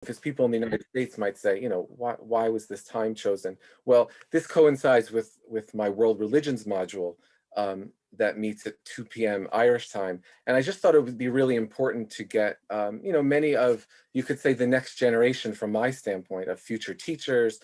because people in the United States might say, why was this time chosen? Well, this coincides with my world religions module that meets at 2 p.m. Irish time. And I just thought it would be really important to get, many of, you could say, the next generation from my standpoint of future teachers,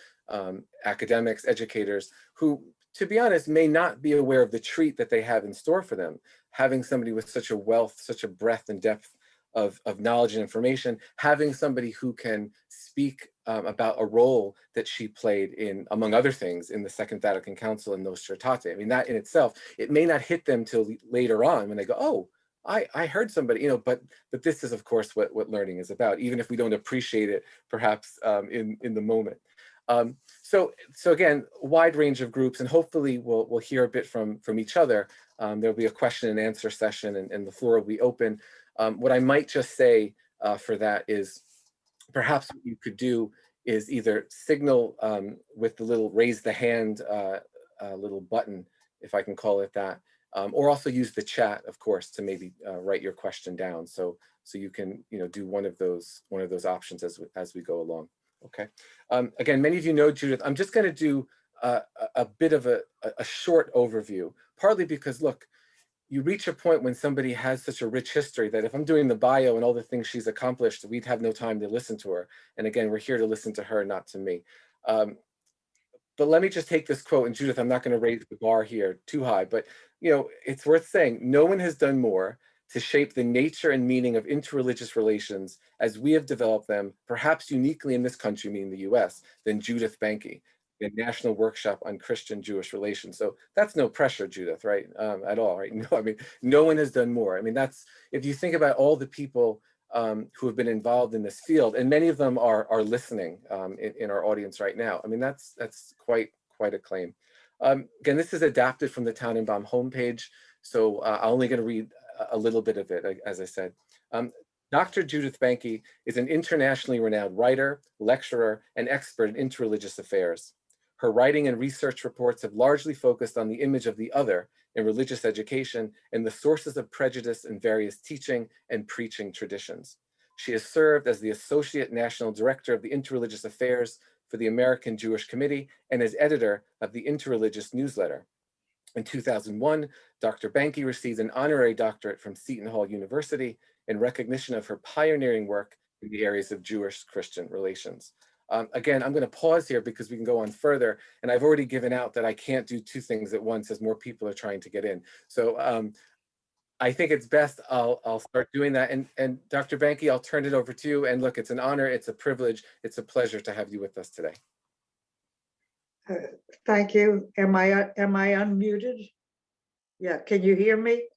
academics, educators, who, to be honest, may not be aware of the treat that they have in store for them. Having somebody with such a wealth, such a breadth and depth of knowledge and information, having somebody who can speak about a role that she played in, among other things, in the Second Vatican Council and Nostra Aetate. I mean, that in itself, it may not hit them till later on when they go, oh, I heard somebody, but this is, of course, what learning is about, even if we don't appreciate it, perhaps, in the moment. So again, wide range of groups, and hopefully we'll hear a bit from each other. There'll be a question and answer session, and the floor will be open. What I might just say for that is, perhaps what you could do is either signal with the little raise the hand little button, if I can call it that, or also use the chat, of course, to maybe write your question down. So you can do one of those options as we go along. Okay. Again, many of you know Judith. I'm just going to do a bit of a short overview, partly because, look, you reach a point when somebody has such a rich history that if I'm doing the bio and all the things she's accomplished, we'd have no time to listen to her. And again, we're here to listen to her, not to me. But let me just take this quote, and Judith, I'm not going to raise the bar here too high, but it's worth saying, no one has done more to shape the nature and meaning of interreligious relations as we have developed them, perhaps uniquely in this country, meaning the US, than Judith Banki, the National Workshop on Christian-Jewish Relations. So that's no pressure, Judith, right? At all, right? No, I mean, no one has done more. I mean, that's, if you think about all the people who have been involved in this field, and many of them are listening in our audience right now. I mean, that's quite a claim. Again, this is adapted from the Tannenbaum homepage, so I'm only going to read a little bit of it, as I said. Dr. Judith Banki is an internationally renowned writer, lecturer, and expert in interreligious affairs. Her writing and research reports have largely focused on the image of the other in religious education and the sources of prejudice in various teaching and preaching traditions. She has served as the Associate National Director of the Interreligious Affairs for the American Jewish Committee and as editor of the Interreligious newsletter. In 2001, Dr. Banki received an honorary doctorate from Seton Hall University in recognition of her pioneering work in the areas of Jewish-Christian relations. Again, I'm going to pause here because we can go on further, and I've already given out that I can't do two things at once as more people are trying to get in. So I think it's best I'll start doing that. And Dr. Banki, I'll turn it over to you. And look, it's an honor, it's a privilege, it's a pleasure to have you with us today. Thank you. Am I unmuted? Yeah, can you hear me?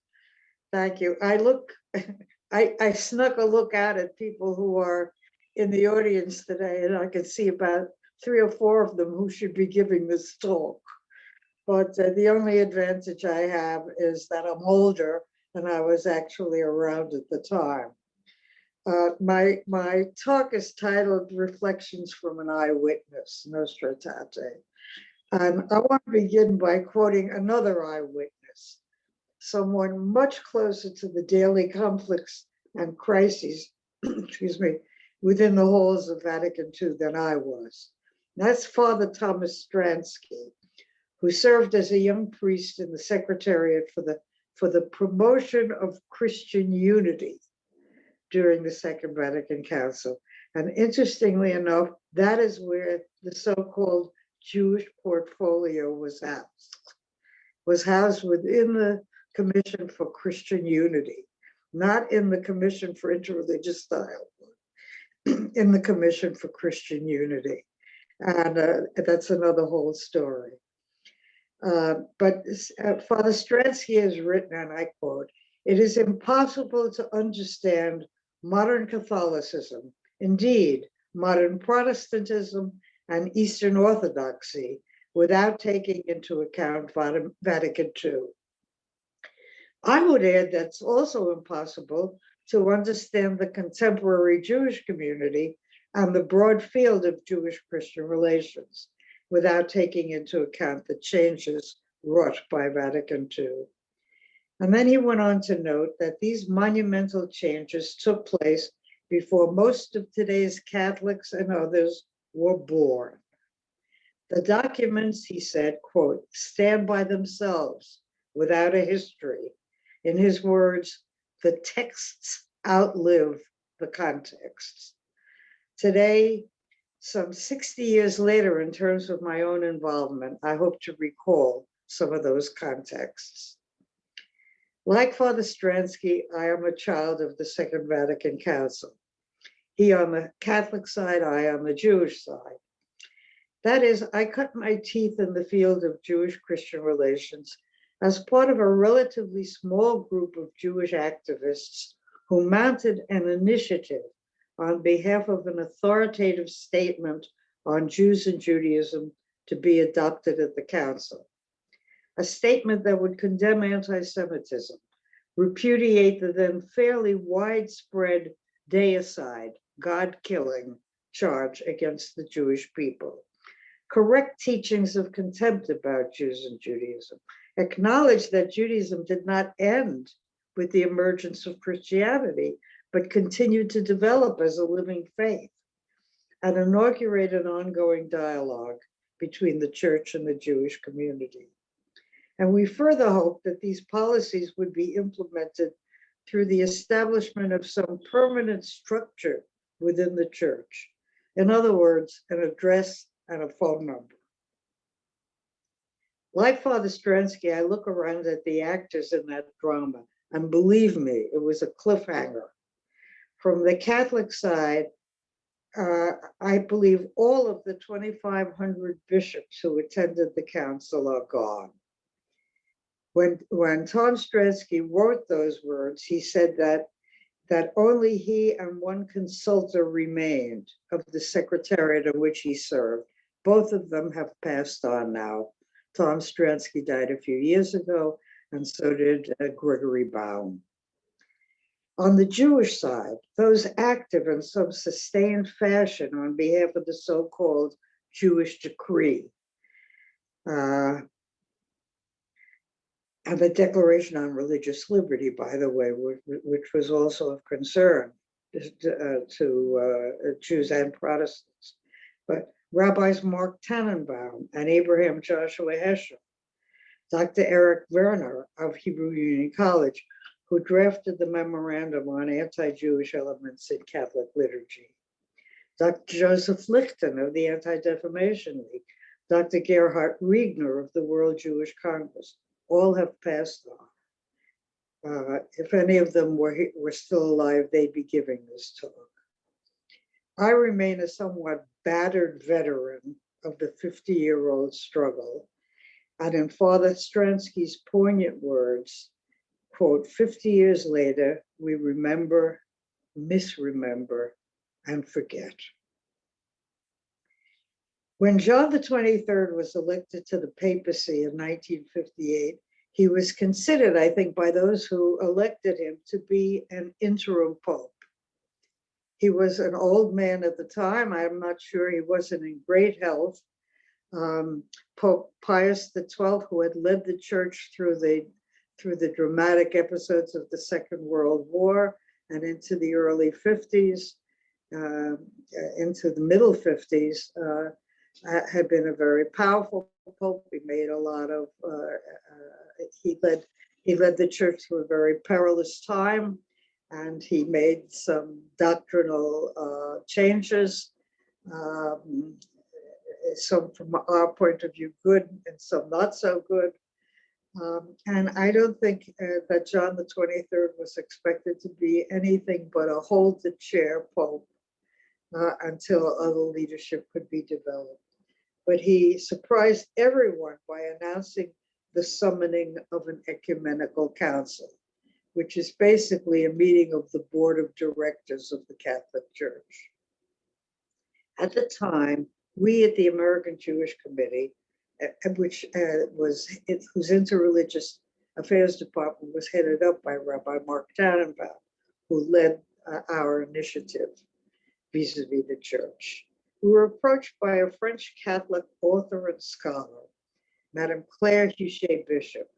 Thank you. I snuck a look out at people who are in the audience today, and I can see about 3 or 4 of them who should be giving this talk. But the only advantage I have is that I'm older and I was actually around at the time. My talk is titled Reflections from an Eyewitness, Nostra Aetate. And I want to begin by quoting another eyewitness, someone much closer to the daily conflicts and crises, excuse me, within the halls of Vatican II than I was. That's Father Thomas Stransky, who served as a young priest in the Secretariat for the Promotion of Christian Unity during the Second Vatican Council. And interestingly enough, that is where the so-called Jewish portfolio was housed within the Commission for Christian Unity, not in the Commission for Interreligious Dialogue, in the Commission for Christian Unity. And that's another whole story. But Father Stransky has written, and I quote, "It is impossible to understand modern Catholicism, indeed, modern Protestantism and Eastern Orthodoxy without taking into account Vatican II. I would add that's also impossible to understand the contemporary Jewish community and the broad field of Jewish-Christian relations without taking into account the changes wrought by Vatican II." And then he went on to note that these monumental changes took place before most of today's Catholics and others were born. The documents, he said, quote, stand by themselves without a history. In his words, the texts outlive the contexts. Today, some 60 years later, in terms of my own involvement, I hope to recall some of those contexts. Like Father Stransky, I am a child of the Second Vatican Council. He on the Catholic side, I on the Jewish side. That is, I cut my teeth in the field of Jewish-Christian relations as part of a relatively small group of Jewish activists who mounted an initiative on behalf of an authoritative statement on Jews and Judaism to be adopted at the council. A statement that would condemn anti-Semitism, repudiate the then fairly widespread deicide, God-killing charge against the Jewish people, correct teachings of contempt about Jews and Judaism, acknowledge that Judaism did not end with the emergence of Christianity, but continued to develop as a living faith, and inaugurate an ongoing dialogue between the church and the Jewish community. And we further hope that these policies would be implemented through the establishment of some permanent structure within the church. In other words, an address and a phone number. Like Father Stransky, I look around at the actors in that drama, and believe me, it was a cliffhanger. From the Catholic side, I believe all of the 2,500 bishops who attended the council are gone. When Tom Stransky wrote those words, he said that only he and one consultor remained of the secretariat in which he served. Both of them have passed on now. Tom Stransky died a few years ago, and so did Gregory Baum. On the Jewish side, those active in some sustained fashion on behalf of the so-called Jewish decree, and the Declaration on Religious Liberty, by the way, which was also of concern to Jews and Protestants. But Rabbis Mark Tannenbaum and Abraham Joshua Heschel, Dr. Eric Werner of Hebrew Union College, who drafted the memorandum on anti-Jewish elements in Catholic liturgy, Dr. Joseph Lichten of the Anti-Defamation League, Dr. Gerhard Riegner of the World Jewish Congress, all have passed on. If any of them were still alive, they'd be giving this talk. I remain a somewhat battered veteran of the 50-year-old struggle. And in Father Stransky's poignant words, quote, 50 years later, we remember, misremember, and forget. When John the 23rd was elected to the papacy in 1958, he was considered, I think, by those who elected him to be an interim pope. He was an old man at the time. I'm not sure he wasn't in great health. Pope Pius XII, who had led the church through the dramatic episodes of the Second World War and into the early 50s, into the middle 50s, had been a very powerful pope. He made a lot of, he led the church through a very perilous time, and he made some doctrinal changes, some from our point of view good and some not so good. And I don't think that John the 23rd was expected to be anything but a hold the chair pope until other leadership could be developed. But he surprised everyone by announcing the summoning of an ecumenical council, which is basically a meeting of the board of directors of the Catholic Church. At the time, we at the American Jewish Committee, whose Interreligious Affairs Department was headed up by Rabbi Mark Tannenbaum, who led our initiative vis-a-vis the church. We were approached by a French Catholic author and scholar, Madame Claire Huchet-Bishop,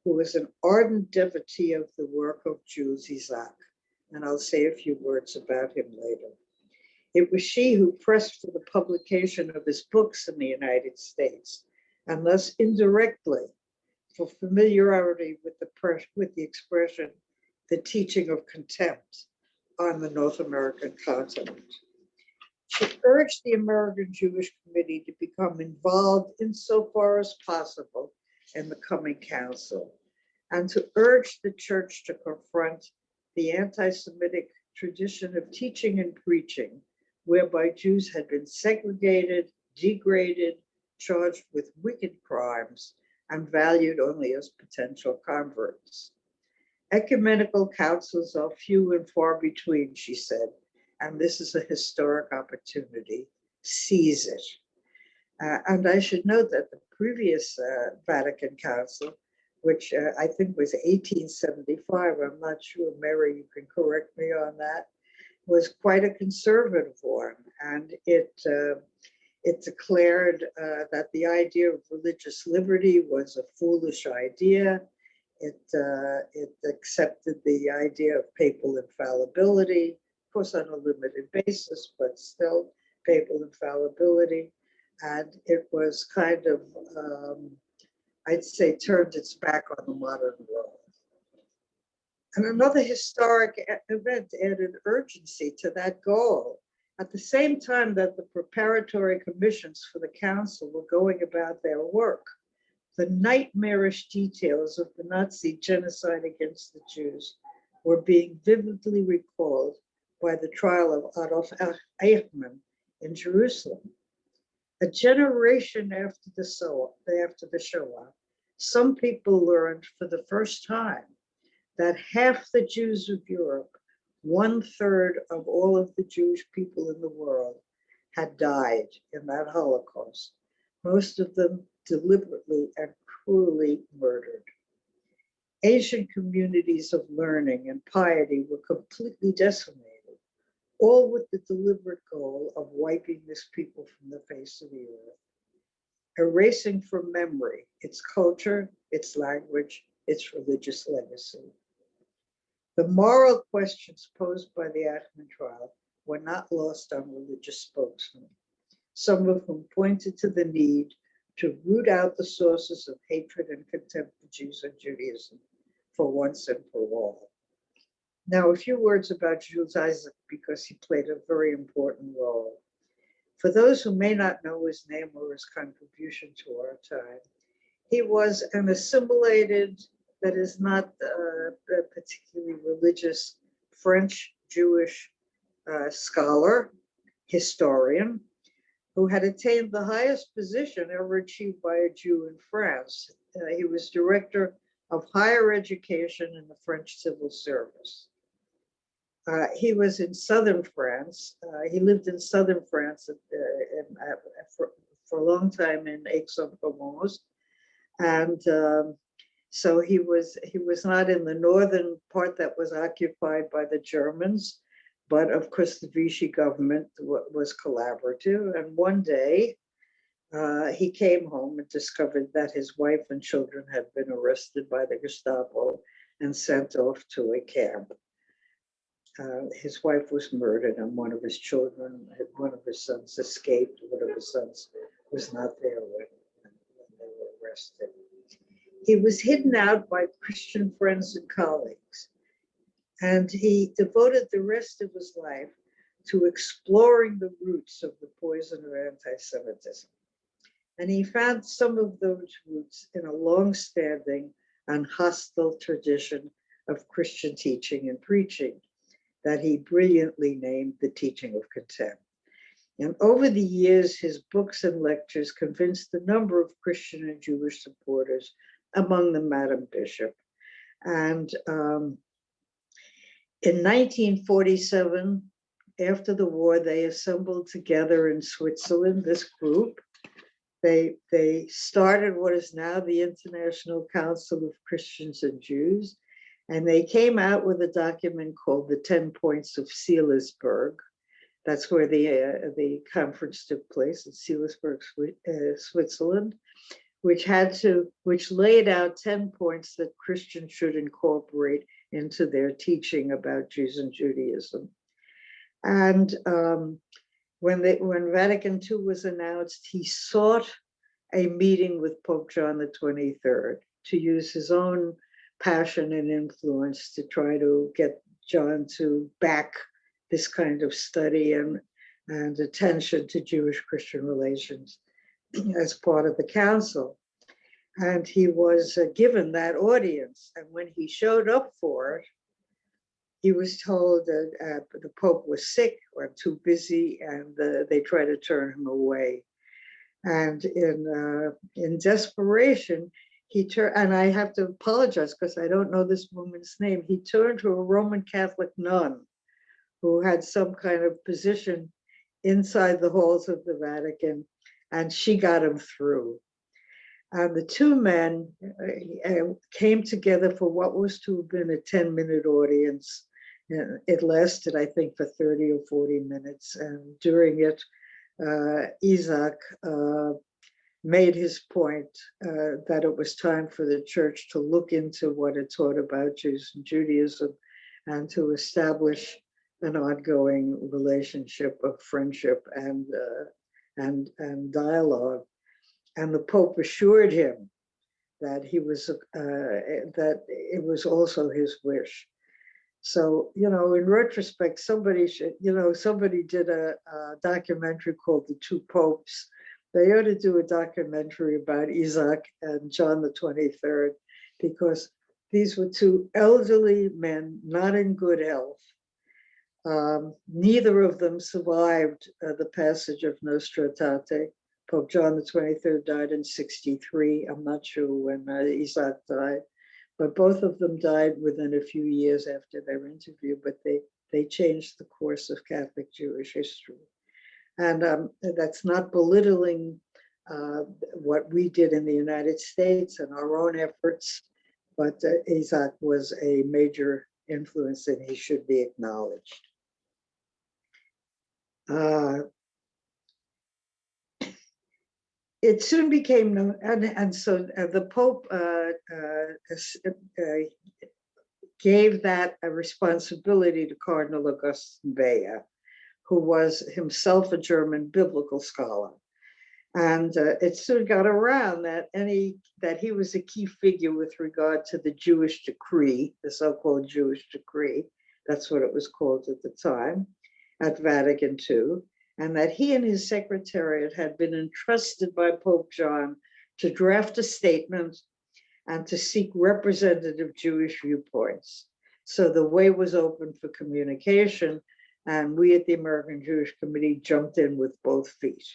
who was an ardent devotee of the work of Jules Isaac, and I'll say a few words about him later. It was she who pressed for the publication of his books in the United States, and thus indirectly for familiarity with the expression, the teaching of contempt on the North American continent. She urged the American Jewish Committee to become involved insofar as possible in the coming council, and to urge the church to confront the anti-Semitic tradition of teaching and preaching, whereby Jews had been segregated, degraded, charged with wicked crimes, and valued only as potential converts. Ecumenical councils are few and far between, she said, and this is a historic opportunity. Seize it. And I should note that the previous Vatican Council, which I think was 1875, I'm not sure, Mary, you can correct me on that, was quite a conservative one. And it declared that the idea of religious liberty was a foolish idea. It accepted the idea of papal infallibility, of course on a limited basis, but still papal infallibility. And it was kind of, I'd say, turned its back on the modern world. And another historic event added urgency to that goal. At the same time that the preparatory commissions for the council were going about their work, the nightmarish details of the Nazi genocide against the Jews were being vividly recalled by the trial of Adolf Eichmann in Jerusalem. A generation after the Shoah, some people learned for the first time that half the Jews of Europe, 1/3 of all of the Jewish people in the world, had died in that Holocaust, most of them deliberately and cruelly murdered. Asian communities of learning and piety were completely decimated, all with the deliberate goal of wiping this people from the face of the earth, erasing from memory its culture, its language, its religious legacy. The moral questions posed by the Eichmann trial were not lost on religious spokesmen, some of whom pointed to the need to root out the sources of hatred and contempt for Jews and Judaism for once and for all. Now, a few words about Jules Isaac, because he played a very important role. For those who may not know his name or his contribution to our time, he was an assimilated, that is not a particularly religious, French Jewish scholar, historian, who had attained the highest position ever achieved by a Jew in France. He was director of higher education in the French civil service. He was in southern France. He lived in southern France for a long time in Aix-en-Provence, and so he was not in the northern part that was occupied by the Germans, but of course the Vichy government was collaborative. And one day he came home and discovered that his wife and children had been arrested by the Gestapo and sent off to a camp. His wife was murdered, and one of his children, one of his sons, escaped. One of his sons was not there when they were arrested. He was hidden out by Christian friends and colleagues, and he devoted the rest of his life to exploring the roots of the poison of anti-Semitism. And he found some of those roots in a long-standing and hostile tradition of Christian teaching and preaching that he brilliantly named the teaching of contempt. And over the years, his books and lectures convinced a number of Christian and Jewish supporters, among them Madam Bishop. And in 1947, after the war, they assembled together in Switzerland, this group. They started what is now the International Council of Christians and Jews, and they came out with a document called the 10 Points of Seelisberg. That's where the conference took place in Seelisberg, Switzerland, which laid out 10 points that Christians should incorporate into their teaching about Jews and Judaism. And when Vatican II was announced, he sought a meeting with Pope John the 23rd to use his own passion and influence to try to get John to back this kind of study and attention to Jewish-Christian relations as part of the council. And he was given that audience. And when he showed up for it, he was told that the Pope was sick or too busy, and they tried to turn him away. And in desperation, he turned, and I have to apologize because I don't know this woman's name. He turned to a Roman Catholic nun who had some kind of position inside the halls of the Vatican, and she got him through. And the two men came together for what was to have been a 10-minute audience. It lasted, I think, for 30 or 40 minutes. And during it, Isaac made his point that it was time for the church to look into what it taught about Jews and Judaism and to establish an ongoing relationship of friendship and dialogue. And the Pope assured him that he was that it was also his wish. So, you know, in retrospect, somebody should, you know, somebody did a documentary called The Two Popes. They ought to do a documentary about Isaac and John the 23rd, because these were two elderly men, not in good health. Neither of them survived the passage of Nostra Aetate. Pope John the 23rd died in 63. I'm not sure when Isaac died, but both of them died within a few years after their interview, but they changed the course of Catholic Jewish history. And that's not belittling what we did in the United States and our own efforts, but Isaac was a major influence and he should be acknowledged. It soon became known, and so the Pope gave that a responsibility to Cardinal Augustin Bea, who was himself a German biblical scholar. And it soon got around that he was a key figure with regard to the Jewish decree, the so-called Jewish decree, that's what it was called at the time, at Vatican II, and that he and his secretariat had been entrusted by Pope John to draft a statement and to seek representative Jewish viewpoints. So the way was open for communication, and we at the American Jewish Committee jumped in with both feet.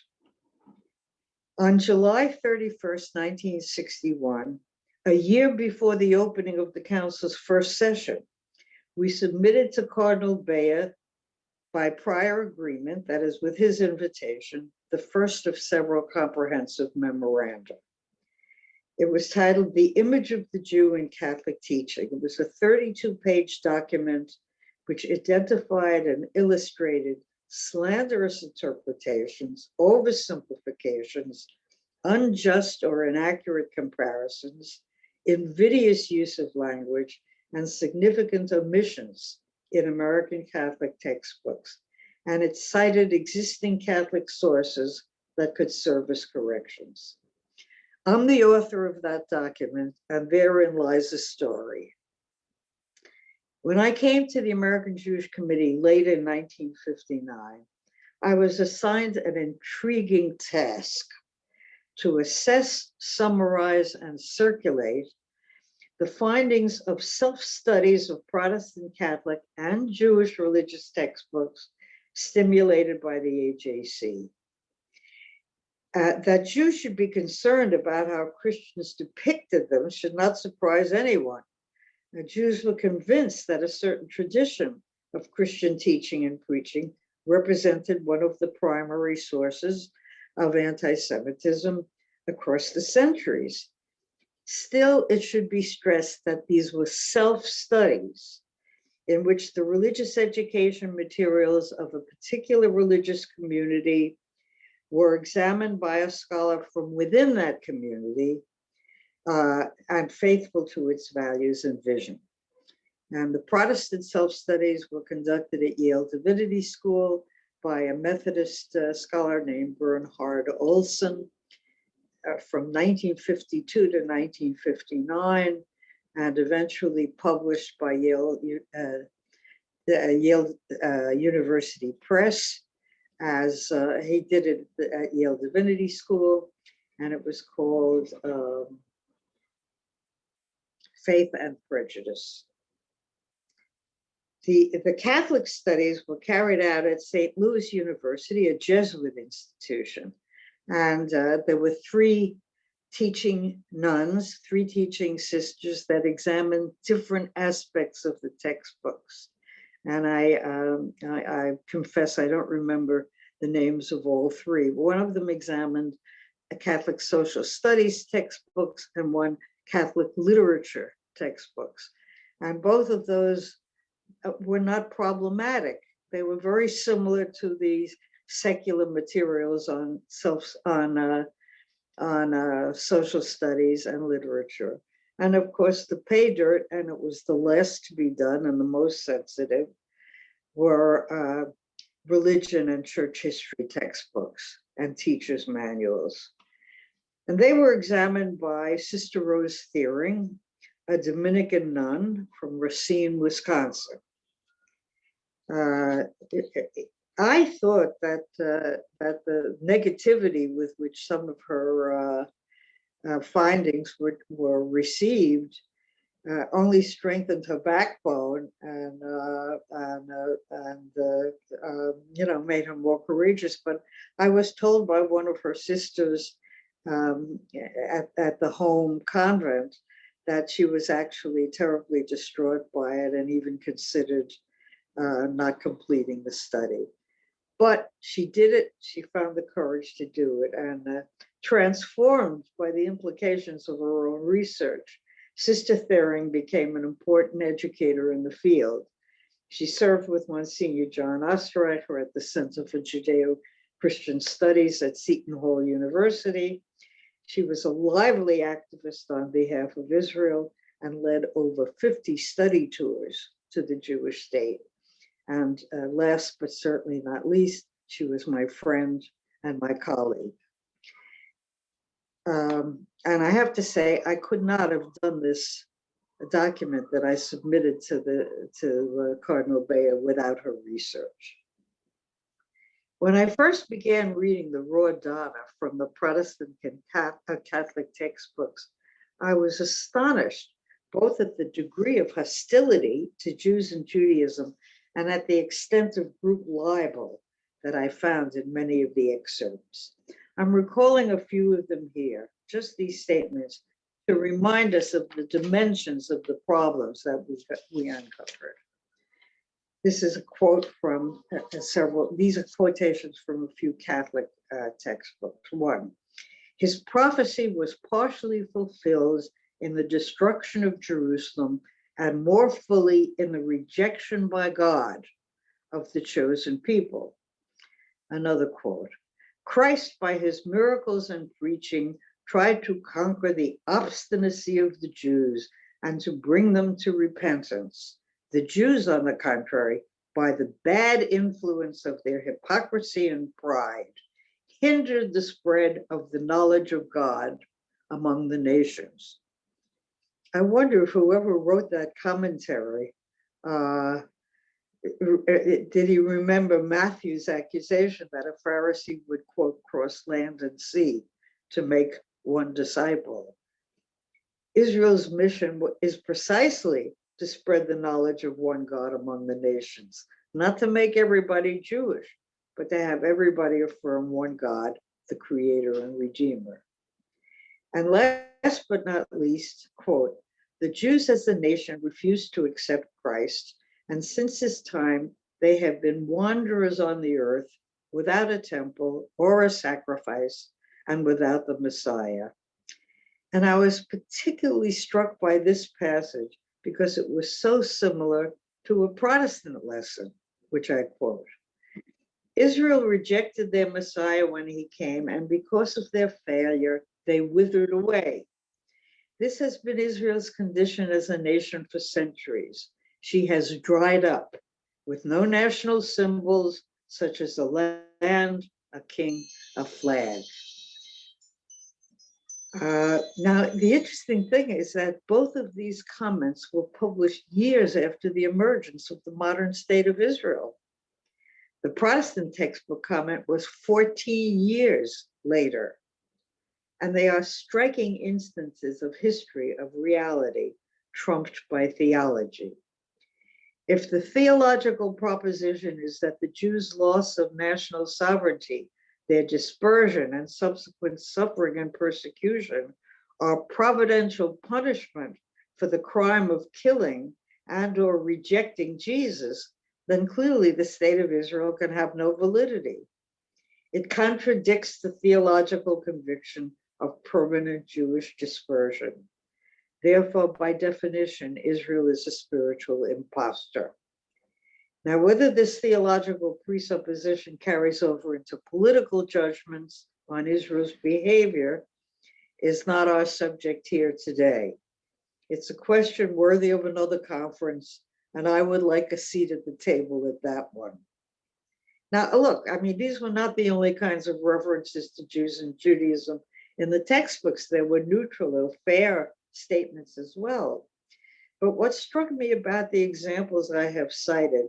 On July 31st, 1961, a year before the opening of the Council's first session, we submitted to Cardinal Bea, by prior agreement, that is with his invitation, the first of several comprehensive memoranda. It was titled The Image of the Jew in Catholic Teaching. It was a 32-page document which identified and illustrated slanderous interpretations, oversimplifications, unjust or inaccurate comparisons, invidious use of language, and significant omissions in American Catholic textbooks, and it cited existing Catholic sources that could serve as corrections. I'm the author of that document, and therein lies the story. When I came to the American Jewish Committee late in 1959, I was assigned an intriguing task to assess, summarize, and circulate the findings of self-studies of Protestant Catholic and Jewish religious textbooks stimulated by the AJC. That Jews should be concerned about how Christians depicted them should not surprise anyone. Jews were convinced that a certain tradition of Christian teaching and preaching represented one of the primary sources of anti-Semitism across the centuries. Still, it should be stressed that these were self-studies in which the religious education materials of a particular religious community were examined by a scholar from within that community and faithful to its values and vision. And the Protestant self-studies were conducted at Yale Divinity School by a Methodist scholar named Bernhard Olson from 1952 to 1959, and eventually published by Yale University Press, as he did it at Yale Divinity School, and it was called Faith and Prejudice. The Catholic studies were carried out at St. Louis University, a Jesuit institution. And there were 3 teaching nuns, 3 teaching sisters that examined different aspects of the textbooks. And I confess I don't remember the names of all 3. One of them examined a Catholic social studies textbooks and one Catholic literature textbooks. And both of those were not problematic. They were very similar to these secular materials on social studies and literature. And of course, the pay dirt, and it was the less to be done and the most sensitive, were religion and church history textbooks and teachers' manuals. And they were examined by Sister Rose Thiering, a Dominican nun from Racine, Wisconsin. I thought that the negativity with which some of her findings were received only strengthened her backbone and made her more courageous. But I was told by one of her sisters at the home convent that she was actually terribly distraught by it and even considered not completing the study. But she did it. She found the courage to do it, and transformed by the implications of her own research, Sister Thiering became an important educator in the field. She served with Monsignor John Osterreicher at the Center for Judeo-Christian Studies at Seton Hall University. She was a lively activist on behalf of Israel and led over 50 study tours to the Jewish state. And last but certainly not least, she was my friend and my colleague. And I have to say, I could not have done this document that I submitted to Cardinal Bea without her research. When I first began reading the raw data from the Protestant and Catholic textbooks, I was astonished both at the degree of hostility to Jews and Judaism and at the extent of group libel that I found in many of the excerpts. I'm recalling a few of them here, just these statements, to remind us of the dimensions of the problems that we uncovered. This is a quote from these are quotations from a few Catholic textbooks. 1, his prophecy was partially fulfilled in the destruction of Jerusalem and more fully in the rejection by God of the chosen people. Another quote, Christ, by his miracles and preaching, tried to conquer the obstinacy of the Jews and to bring them to repentance. The Jews, on the contrary, by the bad influence of their hypocrisy and pride, hindered the spread of the knowledge of God among the nations. I wonder if whoever wrote that commentary, did he remember Matthew's accusation that a Pharisee would, quote, cross land and sea to make one disciple? Israel's mission is precisely to spread the knowledge of one God among the nations, not to make everybody Jewish, but to have everybody affirm one God, the creator and redeemer. And last but not least, quote, the Jews as a nation refused to accept Christ, and since his time, they have been wanderers on the earth without a temple or a sacrifice and without the Messiah. And I was particularly struck by this passage because it was so similar to a Protestant lesson, which I quote. Israel rejected their Messiah when he came, and because of their failure, they withered away. This has been Israel's condition as a nation for centuries. She has dried up with no national symbols such as a land, a king, a flag. Now, the interesting thing is that both of these comments were published years after the emergence of the modern state of Israel. The Protestant textbook comment was 14 years later, and they are striking instances of history of reality trumped by theology. If the theological proposition is that the Jews' loss of national sovereignty, their dispersion and subsequent suffering and persecution are providential punishment for the crime of killing and or rejecting Jesus, then clearly the state of Israel can have no validity. It contradicts the theological conviction of permanent Jewish dispersion. Therefore, by definition, Israel is a spiritual impostor. Now, whether this theological presupposition carries over into political judgments on Israel's behavior is not our subject here today. It's a question worthy of another conference, and I would like a seat at the table at that one. Now, look, I mean, these were not the only kinds of references to Jews and Judaism in the textbooks. There were neutral or fair statements as well. But what struck me about the examples I have cited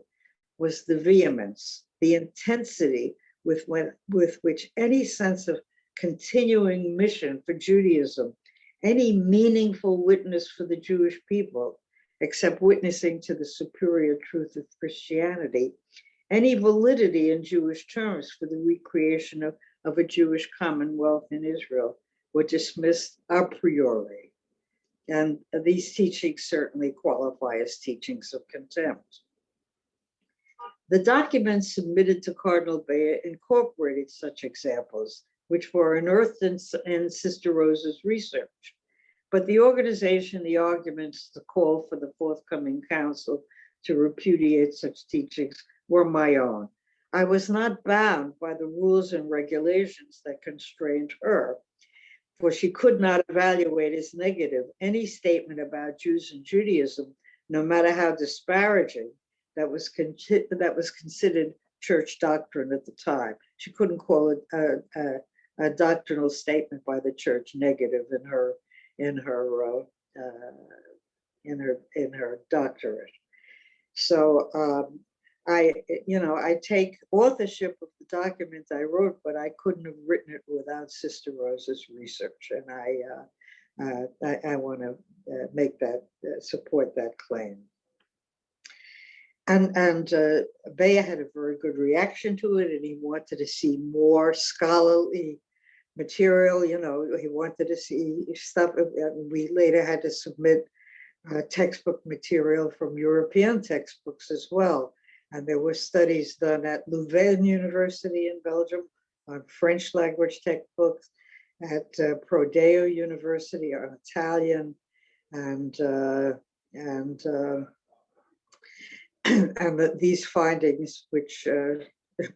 was the vehemence, the intensity with which any sense of continuing mission for Judaism, any meaningful witness for the Jewish people, except witnessing to the superior truth of Christianity, any validity in Jewish terms for the recreation of a Jewish commonwealth in Israel were dismissed a priori. And these teachings certainly qualify as teachings of contempt. The documents submitted to Cardinal Bea incorporated such examples, which were unearthed in Sister Rosa's research. But the organization, the arguments, the call for the forthcoming council to repudiate such teachings were my own. I was not bound by the rules and regulations that constrained her, for she could not evaluate as negative any statement about Jews and Judaism, no matter how disparaging, that was considered church doctrine at the time. She couldn't call it a doctrinal statement by the church negative in her doctorate. So I take authorship of the document I wrote, but I couldn't have written it without Sister Rosa's research, and I want to make that support that claim. And Bea had a very good reaction to it, and he wanted to see more scholarly material. You know, he wanted to see stuff. We later had to submit textbook material from European textbooks as well. And there were studies done at Louvain University in Belgium on French language textbooks, at Prodeo University on Italian, and these findings, which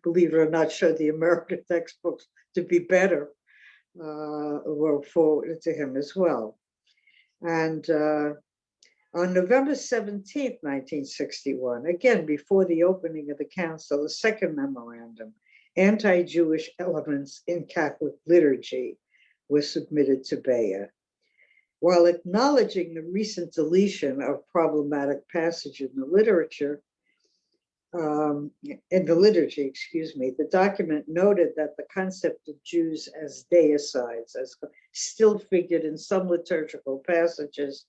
believe it or not, showed the American textbooks to be better, were forwarded to him as well. And on November 17th, 1961, again, before the opening of the council, a second memorandum, Anti-Jewish Elements in Catholic Liturgy, was submitted to Bea. While acknowledging the recent deletion of problematic passage in the liturgy, the document noted that the concept of Jews as deicides still figured in some liturgical passages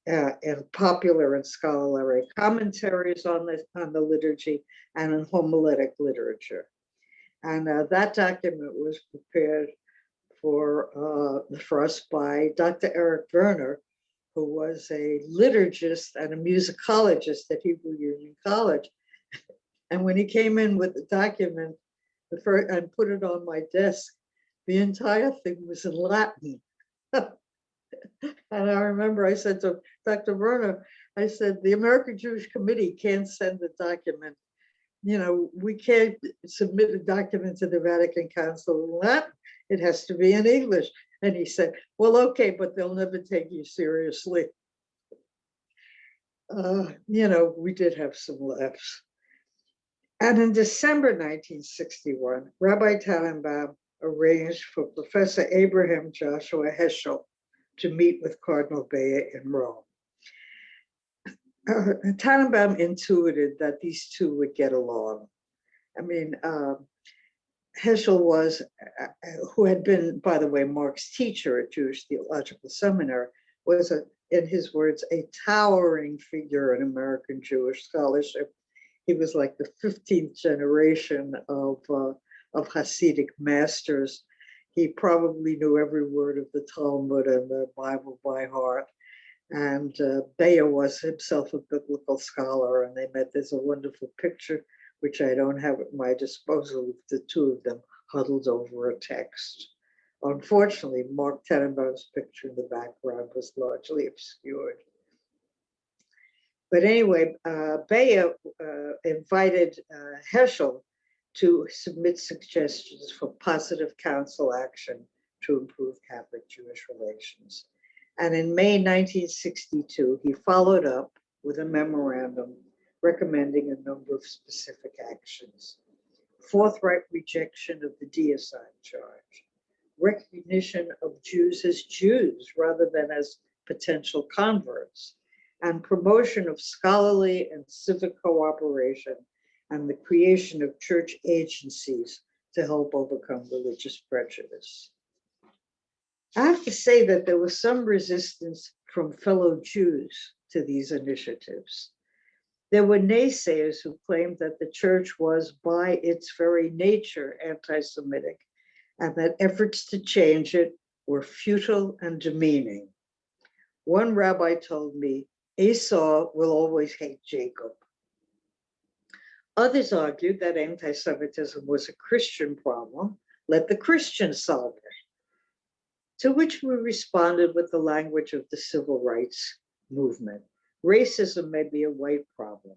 in popular and scholarly commentaries on the liturgy and in homiletic literature. And that document was prepared for us by Dr. Eric Werner, who was a liturgist and a musicologist at Hebrew Union College. And when he came in with the document and put it on my desk, the entire thing was in Latin. And I remember I said to Dr. Werner, I said, the American Jewish Committee can't send the document. You know, we can't submit a document to the Vatican Council in Latin. It has to be in English. And he said, well, okay, but they'll never take you seriously. We did have some laughs. And in December 1961, Rabbi Tannenbaum arranged for Professor Abraham Joshua Heschel to meet with Cardinal Bea in Rome. Tannenbaum intuited that these two would get along. I mean, Heschel was, who had been, by the way, Mark's teacher at Jewish Theological Seminary, was, in his words, a towering figure in American Jewish scholarship. He was like the 15th generation of Hasidic masters. He probably knew every word of the Talmud and the Bible by heart. And Bea was himself a biblical scholar, and they met. There's a wonderful picture, which I don't have at my disposal, of the two of them huddled over a text. Unfortunately, Mark Tannenbaum's picture in the background was largely obscured. But anyway, Bea invited Heschel to submit suggestions for positive council action to improve Catholic-Jewish relations. And in May 1962, he followed up with a memorandum recommending a number of specific actions. Forthright rejection of the deicide charge, recognition of Jews as Jews rather than as potential converts, and promotion of scholarly and civic cooperation and the creation of church agencies to help overcome religious prejudice. I have to say that there was some resistance from fellow Jews to these initiatives. There were naysayers who claimed that the church was, by its very nature, anti-Semitic, and that efforts to change it were futile and demeaning. One rabbi told me, Esau will always hate Jacob. Others argued that anti-Semitism was a Christian problem. Let the Christians solve it. To which we responded with the language of the civil rights movement. Racism may be a white problem,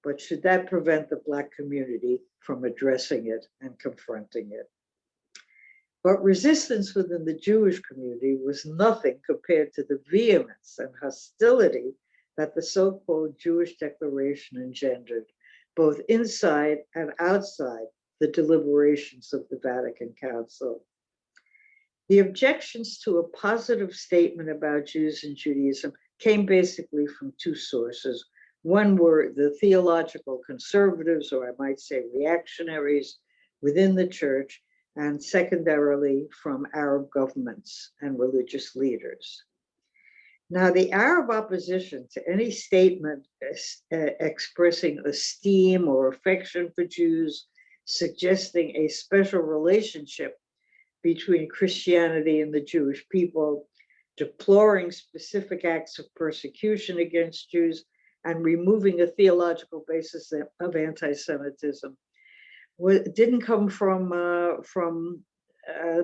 but should that prevent the Black community from addressing it and confronting it? But resistance within the Jewish community was nothing compared to the vehemence and hostility that the so-called Jewish Declaration engendered, both inside and outside the deliberations of the Vatican Council. The objections to a positive statement about Jews and Judaism came basically from two sources. One were the theological conservatives, or I might say reactionaries within the church, and secondarily from Arab governments and religious leaders. Now, the Arab opposition to any statement expressing esteem or affection for Jews, suggesting a special relationship between Christianity and the Jewish people, deploring specific acts of persecution against Jews, and removing a theological basis of anti-Semitism, didn't come from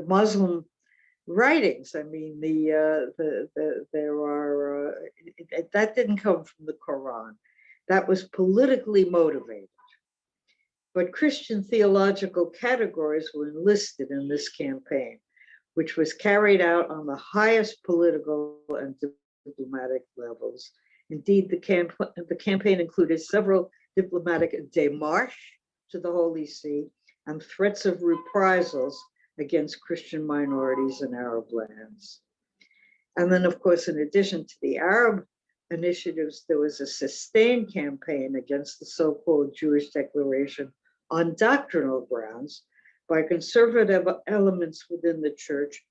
Muslim writings. I mean, that didn't come from the Quran. That was politically motivated. But Christian theological categories were enlisted in this campaign, which was carried out on the highest political and diplomatic levels. Indeed, the campaign included several diplomatic démarches to the Holy See and threats of reprisals against Christian minorities in Arab lands. And then, of course, in addition to the Arab initiatives, there was a sustained campaign against the so-called Jewish Declaration on doctrinal grounds by conservative elements within the church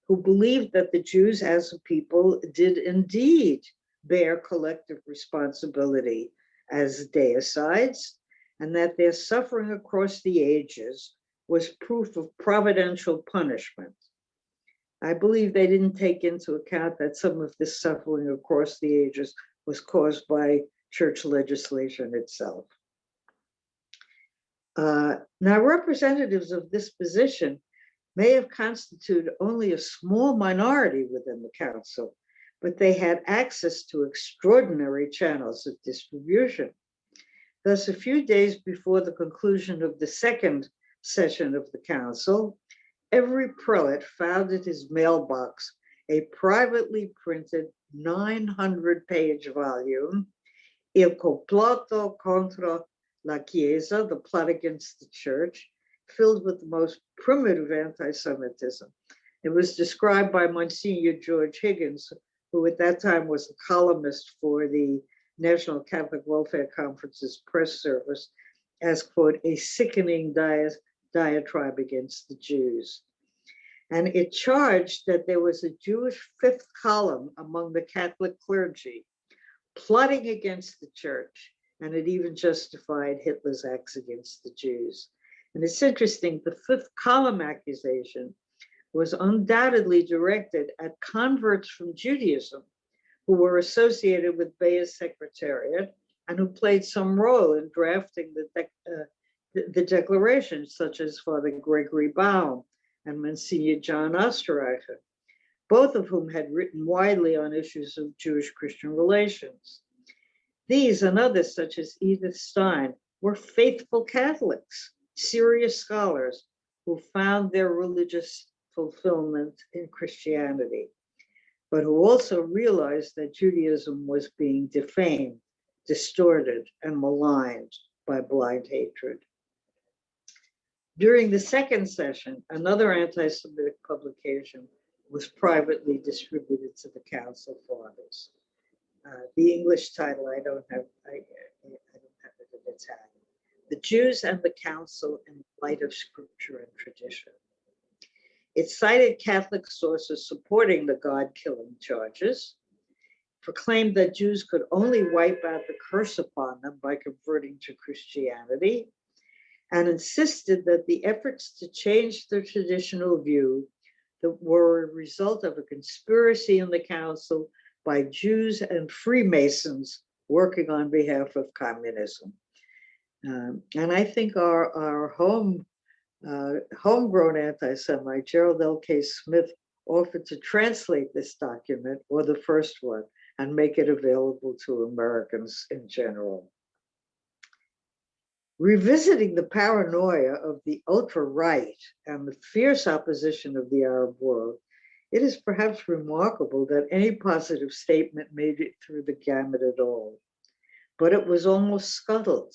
who believed that the Jews as a people did indeed bear collective responsibility as deicides, and that their suffering across the ages was proof of providential punishment. I believe they didn't take into account that some of this suffering across the ages was caused by church legislation itself. Now, representatives of this position may have constituted only a small minority within the council, but they had access to extraordinary channels of distribution. Thus, a few days before the conclusion of the second session of the council, every prelate found in his mailbox a privately printed 900-page volume Il complotto contro la Chiesa, the plot against the church, filled with the most primitive anti-Semitism. It was described by Monsignor George Higgins, who at that time was a columnist for the National Catholic Welfare Conference's press service, as, quote, a sickening diatribe against the Jews. And it charged that there was a Jewish fifth column among the Catholic clergy plotting against the church, and it even justified Hitler's acts against the Jews. And it's interesting, the fifth column accusation was undoubtedly directed at converts from Judaism who were associated with Bea's secretariat and who played some role in drafting the declarations, such as Father Gregory Baum and Monsignor John Osterreicher, both of whom had written widely on issues of Jewish-Christian relations. These and others, such as Edith Stein, were faithful Catholics, serious scholars who found their religious fulfillment in Christianity, but who also realized that Judaism was being defamed, distorted, and maligned by blind hatred. During the second session, another anti-Semitic publication was privately distributed to the Council Fathers. The English title, I don't have it in Italian. The Jews and the Council in Light of Scripture and Tradition. It cited Catholic sources supporting the God-killing charges, proclaimed that Jews could only wipe out the curse upon them by converting to Christianity, and insisted that the efforts to change the traditional view that were a result of a conspiracy in the council by Jews and Freemasons working on behalf of communism. And I think our homegrown anti-Semite, Gerald L.K. Smith, offered to translate this document, or the first one, and make it available to Americans in general. Revisiting the paranoia of the ultra-right and the fierce opposition of the Arab world, it is perhaps remarkable that any positive statement made it through the gamut at all. But it was almost scuttled,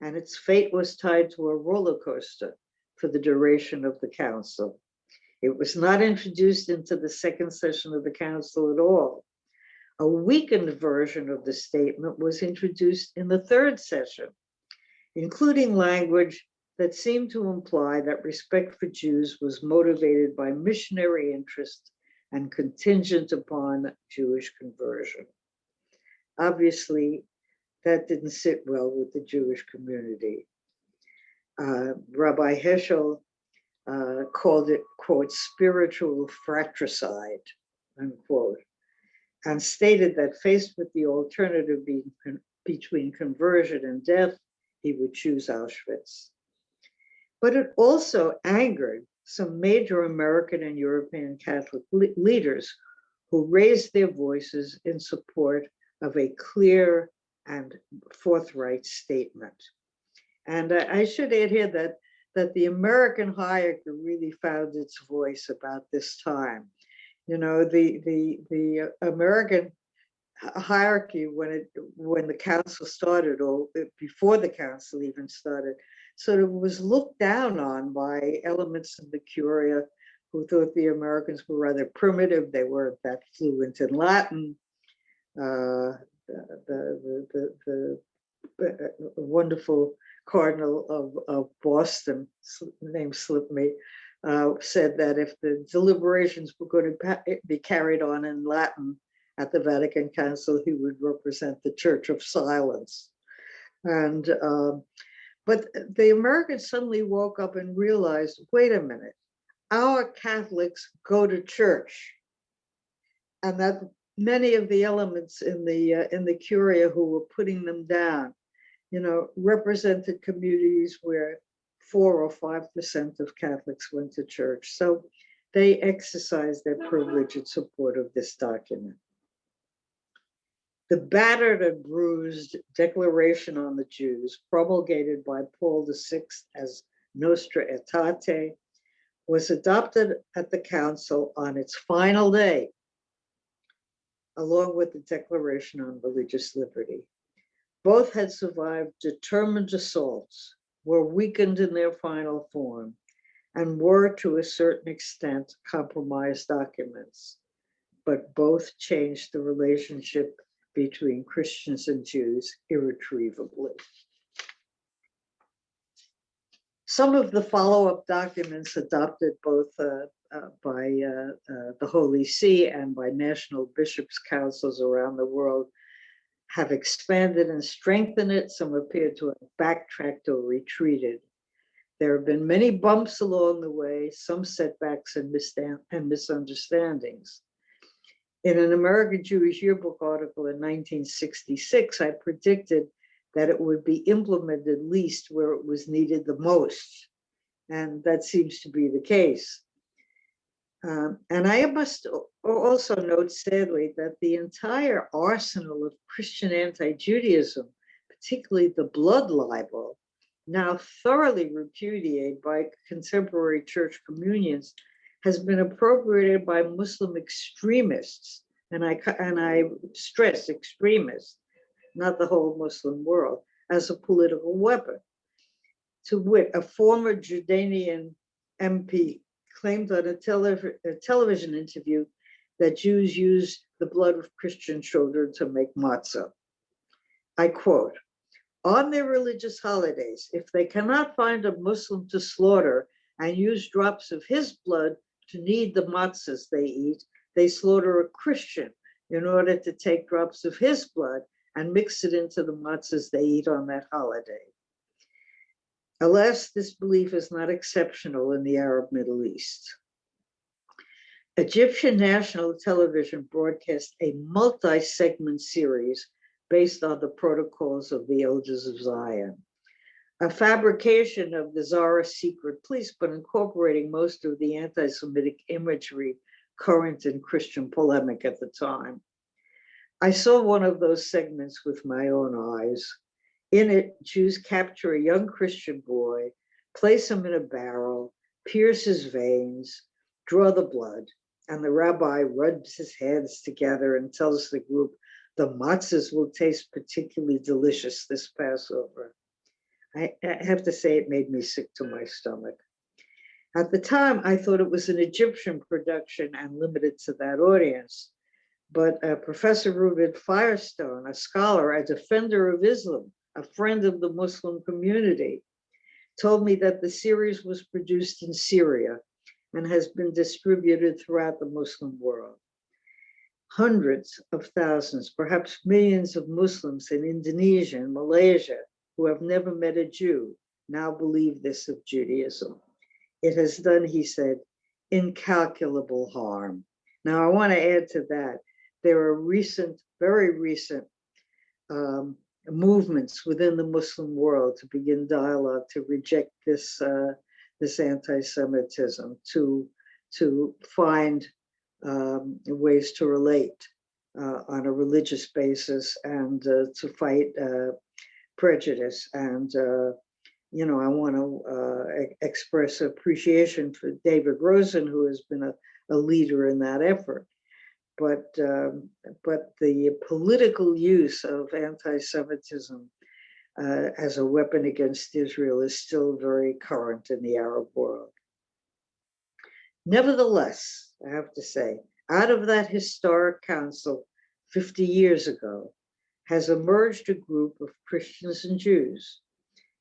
and its fate was tied to a roller coaster for the duration of the council. It was not introduced into the second session of the council at all. A weakened version of the statement was introduced in the third session, including language that seemed to imply that respect for Jews was motivated by missionary interest and contingent upon Jewish conversion. Obviously, that didn't sit well with the Jewish community. Rabbi Heschel called it, quote, spiritual fratricide, unquote, and stated that faced with the alternative between conversion and death, he would choose Auschwitz. But it also angered some major American and European Catholic leaders who raised their voices in support of a clear and forthright statement. And I should add here that the American hierarchy really found its voice about this time. You know, the American hierarchy, when the council started, or before the council even started, sort of was looked down on by elements of the Curia who thought the Americans were rather primitive. They weren't that fluent in Latin. The wonderful Cardinal of Boston, name slipped me, said that if the deliberations were going to be carried on in Latin at the Vatican Council, he would represent the Church of Silence. And but the Americans suddenly woke up and realized, wait a minute, our Catholics go to church, and that many of the elements in the Curia who were putting them down, you know, represented communities where 4 or 5% of Catholics went to church. So they exercised their privilege in support of this document. The battered and bruised Declaration on the Jews, promulgated by Paul VI as Nostra Aetate, was adopted at the council on its final day, along with the Declaration on Religious Liberty. Both had survived determined assaults, were weakened in their final form, and were, to a certain extent, compromised documents. But both changed the relationship between Christians and Jews irretrievably. Some of the follow-up documents adopted both by the Holy See and by national bishops' councils around the world have expanded and strengthened it. Some appear to have backtracked or retreated. There have been many bumps along the way, some setbacks and misunderstandings. In an American Jewish Yearbook article in 1966, I predicted that it would be implemented least where it was needed the most. And that seems to be the case. And I must also note, sadly, that the entire arsenal of Christian anti-Judaism, particularly the blood libel, now thoroughly repudiated by contemporary church communions, has been appropriated by Muslim extremists, and I stress extremists, not the whole Muslim world, as a political weapon. To wit, a former Jordanian MP claimed on a television interview that Jews use the blood of Christian children to make matzah. I quote, "On their religious holidays, if they cannot find a Muslim to slaughter and use drops of his blood to knead the matzahs they eat, they slaughter a Christian in order to take drops of his blood and mix it into the matzahs they eat on that holiday." Alas, this belief is not exceptional in the Arab Middle East. Egyptian national television broadcast a multi-segment series based on the protocols of the Elders of Zion, a fabrication of the Tsarist secret police, but incorporating most of the anti-Semitic imagery current in Christian polemic at the time. I saw one of those segments with my own eyes. In it, Jews capture a young Christian boy, place him in a barrel, pierce his veins, draw the blood, and the rabbi rubs his hands together and tells the group the matzahs will taste particularly delicious this Passover. I have to say it made me sick to my stomach. At the time, I thought it was an Egyptian production and limited to that audience. But Professor Reuben Firestone, a scholar, a defender of Islam, a friend of the Muslim community, told me that the series was produced in Syria and has been distributed throughout the Muslim world. Hundreds of thousands, perhaps millions of Muslims in Indonesia and Malaysia who have never met a Jew now believe this of Judaism. It has done, he said, incalculable harm. Now, I want to add to that, there are very recent movements within the Muslim world to begin dialogue to reject this anti-Semitism, to find ways to relate on a religious basis and to fight prejudice. And I want to express appreciation for David Rosen, who has been a leader in that effort. But the political use of anti-Semitism as a weapon against Israel is still very current in the Arab world. Nevertheless, I have to say, out of that historic council 50 years ago has emerged a group of Christians and Jews,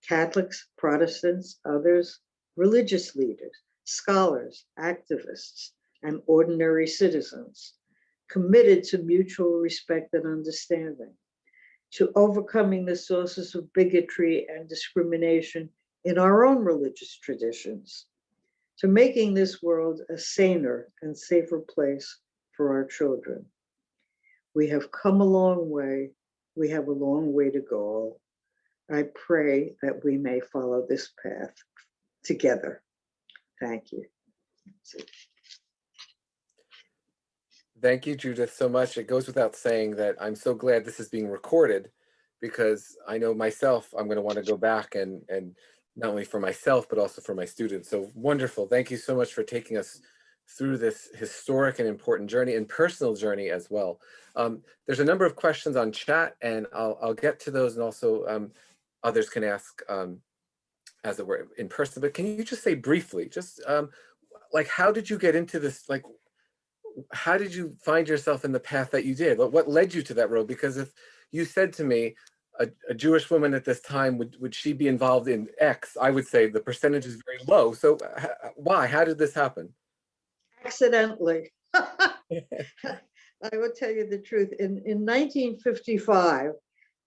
Catholics, Protestants, others, religious leaders, scholars, activists, and ordinary citizens, committed to mutual respect and understanding, to overcoming the sources of bigotry and discrimination in our own religious traditions, to making this world a saner and safer place for our children. We have come a long way. We have a long way to go. I pray that we may follow this path together. Thank you. Thank you, Judith, so much. It goes without saying that I'm so glad this is being recorded, because I know myself, I'm going to want to go back and not only for myself, but also for my students. So wonderful. Thank you so much for taking us through this historic and important journey and personal journey as well. There's a number of questions on chat, and I'll get to those, and also others can ask as it were in person. But can you just say briefly, just like, how did you get into this? Like, how did you find yourself in the path that you did? What led you to that road? Because if you said to me, a Jewish woman at this time, would she be involved in X? I would say the percentage is very low. So why? How did this happen? Accidentally. I will tell you the truth. In 1955,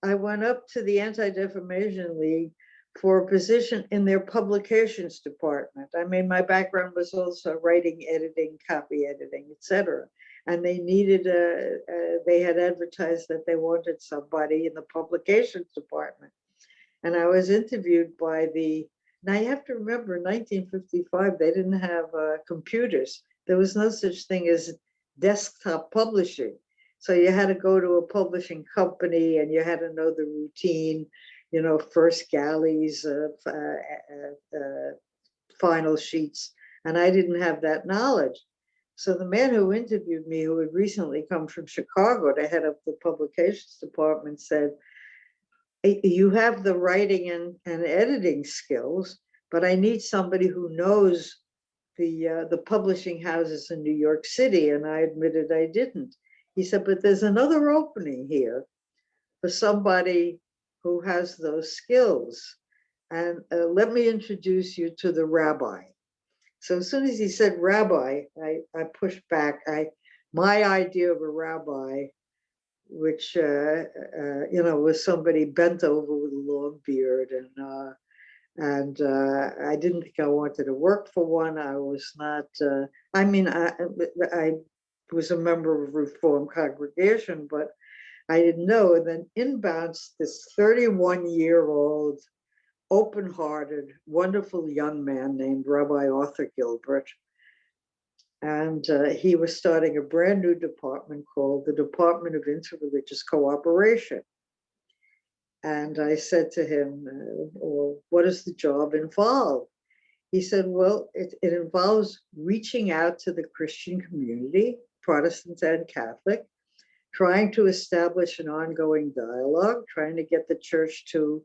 I went up to the Anti-Defamation League for a position in their publications department. I mean, my background was also writing, editing, copy editing, etc. And they needed they had advertised that they wanted somebody in the publications department. And I was interviewed by now you have to remember, in 1955, they didn't have computers. There was no such thing as desktop publishing. So you had to go to a publishing company and you had to know the routine, you know, first galleys, final sheets. And I didn't have that knowledge. So the man who interviewed me, who had recently come from Chicago to head up the publications department, said, you have the writing and editing skills, but I need somebody who knows the publishing houses in New York City. And I admitted I didn't. He said, but there's another opening here for somebody who has those skills. And let me introduce you to the rabbi. So as soon as he said rabbi, I pushed back. My idea of a rabbi, which you know, was somebody bent over with a long beard, and I didn't think I wanted to work for one. I was not. I mean, I was a member of a Reform congregation, but I didn't know. And then in bounced this 31-year-old, open-hearted, wonderful young man named Rabbi Arthur Gilbert. And he was starting a brand new department called the Department of Interreligious Cooperation. And I said to him, well, what does the job involve? He said, well, it involves reaching out to the Christian community, Protestant and Catholic, trying to establish an ongoing dialogue, trying to get the church to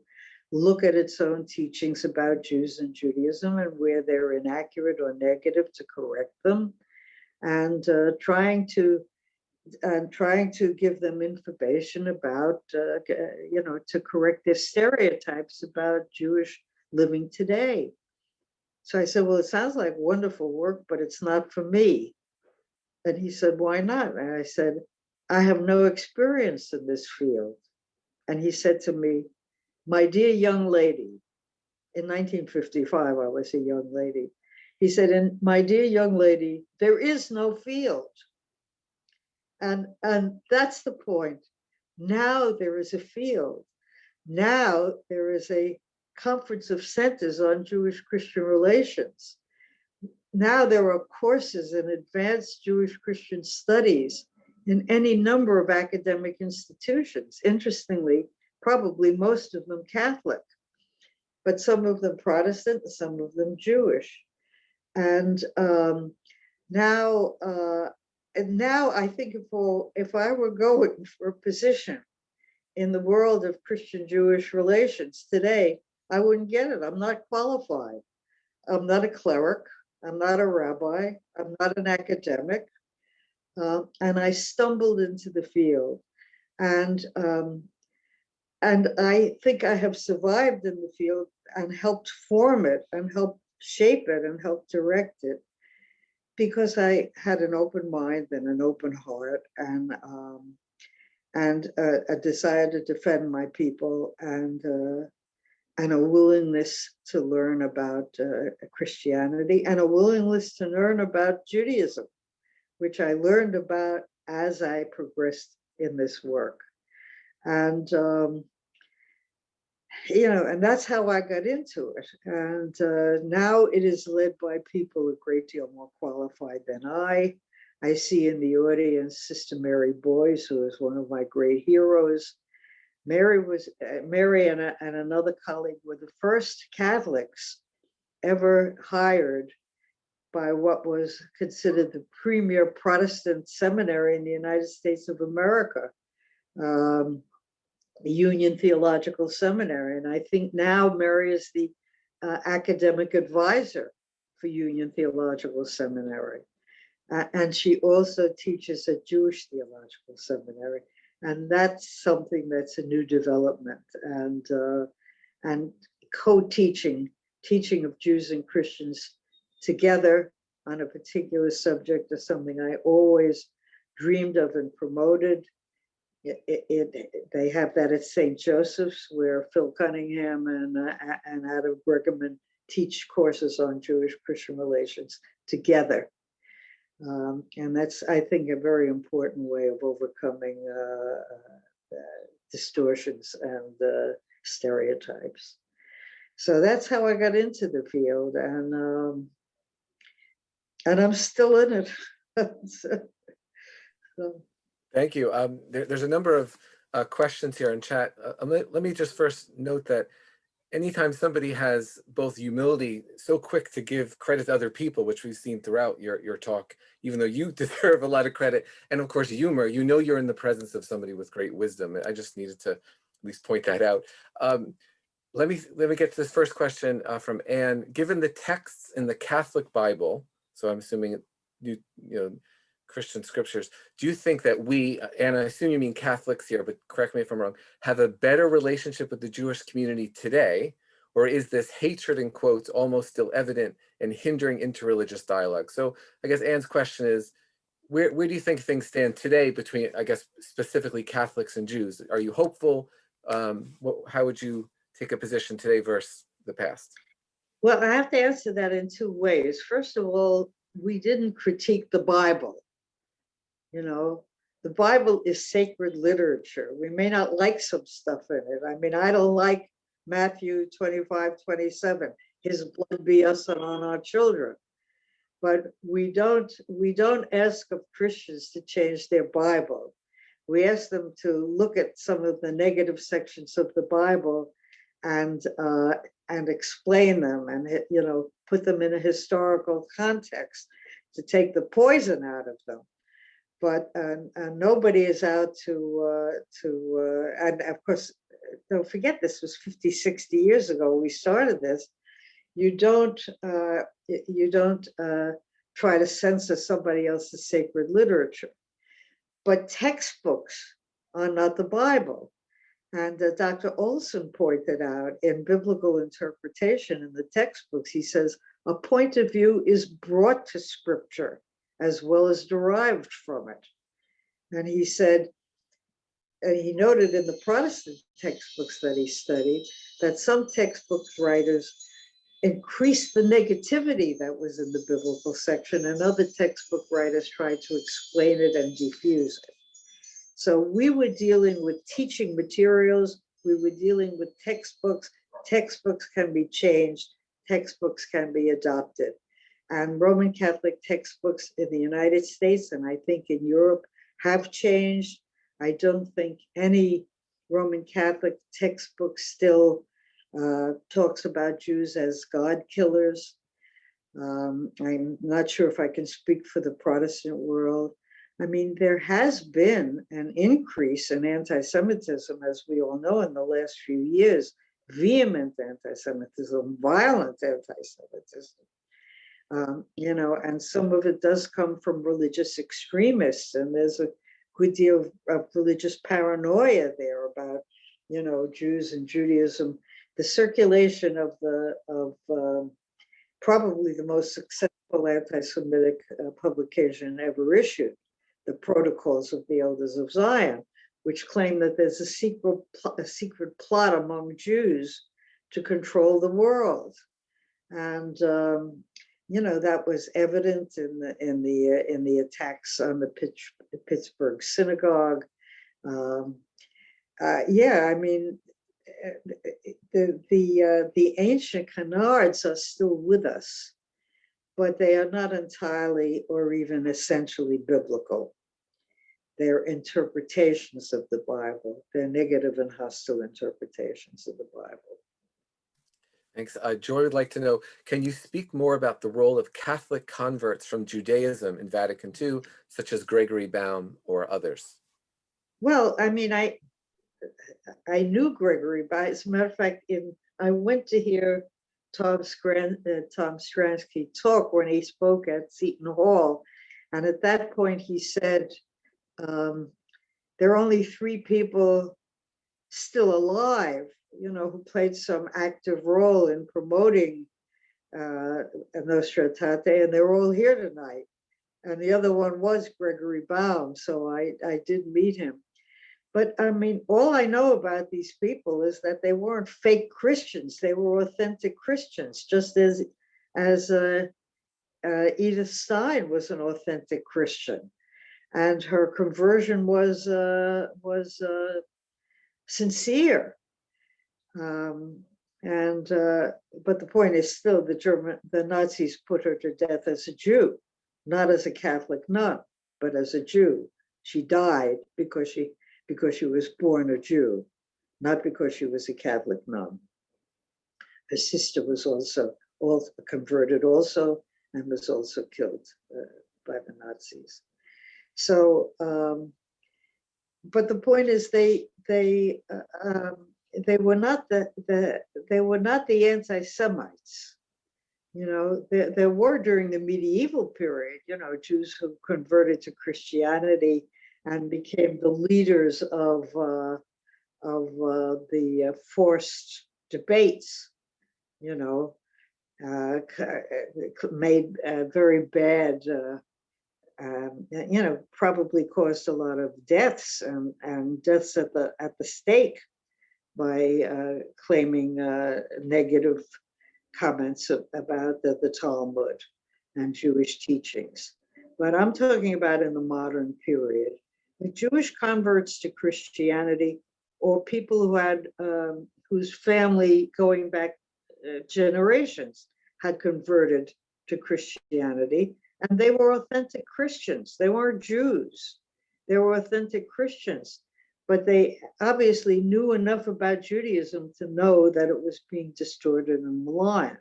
look at its own teachings about Jews and Judaism and where they're inaccurate or negative to correct them, and trying to give them information about, you know, to correct their stereotypes about Jewish living today. So I said, well, it sounds like wonderful work, but it's not for me. And he said, why not? And I said, I have no experience in this field. And he said to me, my dear young lady, in 1955, I was a young lady. He said, and my dear young lady, there is no field. And that's the point. Now there is a field. Now there is a conference of centers on Jewish-Christian relations. Now there are courses in advanced Jewish-Christian studies in any number of academic institutions. Interestingly, probably most of them Catholic, but some of them Protestant, some of them Jewish. And now I think if I were going for a position in the world of Christian-Jewish relations today, I wouldn't get it. I'm not qualified. I'm not a cleric. I'm not a rabbi. I'm not an academic. And I stumbled into the field. And I think I have survived in the field and helped form it and helped shape it and helped direct it, because I had an open mind and an open heart and a desire to defend my people and a willingness to learn about Christianity and a willingness to learn about Judaism, which I learned about as I progressed in this work. And you know, and that's how I got into it. And now it is led by people a great deal more qualified than I. I see in the audience Sister Mary Boyce, who is one of my great heroes. Mary and another colleague were the first Catholics ever hired by what was considered the premier Protestant seminary in the United States of America, the Union Theological Seminary. And I think now Mary is the academic advisor for Union Theological Seminary. And she also teaches at Jewish Theological Seminary. And that's something that's a new development. And co-teaching, teaching of Jews and Christians together on a particular subject is something I always dreamed of and promoted. They have that at St. Joseph's, where Phil Cunningham and Adam Brigham teach courses on Jewish-Christian relations together. And that's, I think, a very important way of overcoming distortions and stereotypes. So that's how I got into the field, and I'm still in it. So. Thank you. There's a number of questions here in chat. Let me just first note that anytime somebody has both humility, so quick to give credit to other people, which we've seen throughout your talk, even though you deserve a lot of credit, and of course humor, you know you're in the presence of somebody with great wisdom. I just needed to at least point that out. Let me get to this first question from Anne. Given the texts in the Catholic Bible, so I'm assuming you know Christian scriptures, do you think that we, and I assume you mean Catholics here, but correct me if I'm wrong, have a better relationship with the Jewish community today, or is this hatred in quotes almost still evident and hindering interreligious dialogue? So I guess Anne's question is, where do you think things stand today between, I guess, specifically Catholics and Jews? Are you hopeful? How would you take a position today versus the past? Well, I have to answer that in two ways. First of all, we didn't critique the Bible. You know, the Bible is sacred literature. We may not like some stuff in it. I mean, I don't like Matthew 25:27, his blood be us and on our children. But we don't ask of Christians to change their Bible. We ask them to look at some of the negative sections of the Bible and explain them, and put them in a historical context to take the poison out of them. But nobody is out to and of course, don't forget, this was 50, 60 years ago we started this. You don't try to censor somebody else's sacred literature. But textbooks are not the Bible. And Dr. Olson pointed out in biblical interpretation in the textbooks, he says, a point of view is brought to scripture as well as derived from it. And he said, and he noted in the Protestant textbooks that he studied, that some textbook writers increased the negativity that was in the biblical section, and other textbook writers tried to explain it and diffuse it. So we were dealing with teaching materials, we were dealing with textbooks. Textbooks can be changed, textbooks can be adopted. And Roman Catholic textbooks in the United States, and I think in Europe, have changed. I don't think any Roman Catholic textbook still talks about Jews as God killers. I'm not sure if I can speak for the Protestant world. I mean, there has been an increase in anti-Semitism, as we all know, in the last few years. Vehement anti-Semitism, violent anti-Semitism. And some of it does come from religious extremists, and there's a good deal of religious paranoia there about, Jews and Judaism. The circulation of probably the most successful anti-Semitic publication ever issued, the Protocols of the Elders of Zion, which claim that there's a secret plot among Jews to control the world. And that was evident in the attacks on the Pittsburgh synagogue. I mean, the ancient canards are still with us, but they are not entirely or even essentially biblical. They're interpretations of the Bible. They're negative and hostile interpretations of the Bible. Thanks. Joy would like to know, can you speak more about the role of Catholic converts from Judaism in Vatican II, such as Gregory Baum or others? Well, I mean, I knew Gregory, but as a matter of fact, I went to hear Tom Stransky talk when he spoke at Seton Hall. And at that point, he said, there are only 3 people still alive, who played some active role in promoting Nostra Aetate, and they're all here tonight. And the other one was Gregory Baum, so I did meet him. But I mean, all I know about these people is that they weren't fake Christians; they were authentic Christians, just as Edith Stein was an authentic Christian, and her conversion was sincere. But the point is still, the Nazis put her to death as a Jew, not as a Catholic nun, but as a Jew. She died because she was born a Jew, not because she was a Catholic nun. Her sister was also converted also, and was also killed by the Nazis. So, but the point is, they were not the anti-Semites. There were, during the medieval period, Jews who converted to Christianity and became the leaders of the forced debates, made very bad, probably caused a lot of deaths and deaths at the stake by claiming negative comments about the Talmud and Jewish teachings. But I'm talking about in the modern period. The Jewish converts to Christianity, or people who had whose family going back generations had converted to Christianity, and they were authentic Christians. They weren't Jews. They were authentic Christians, but they obviously knew enough about Judaism to know that it was being distorted and maligned.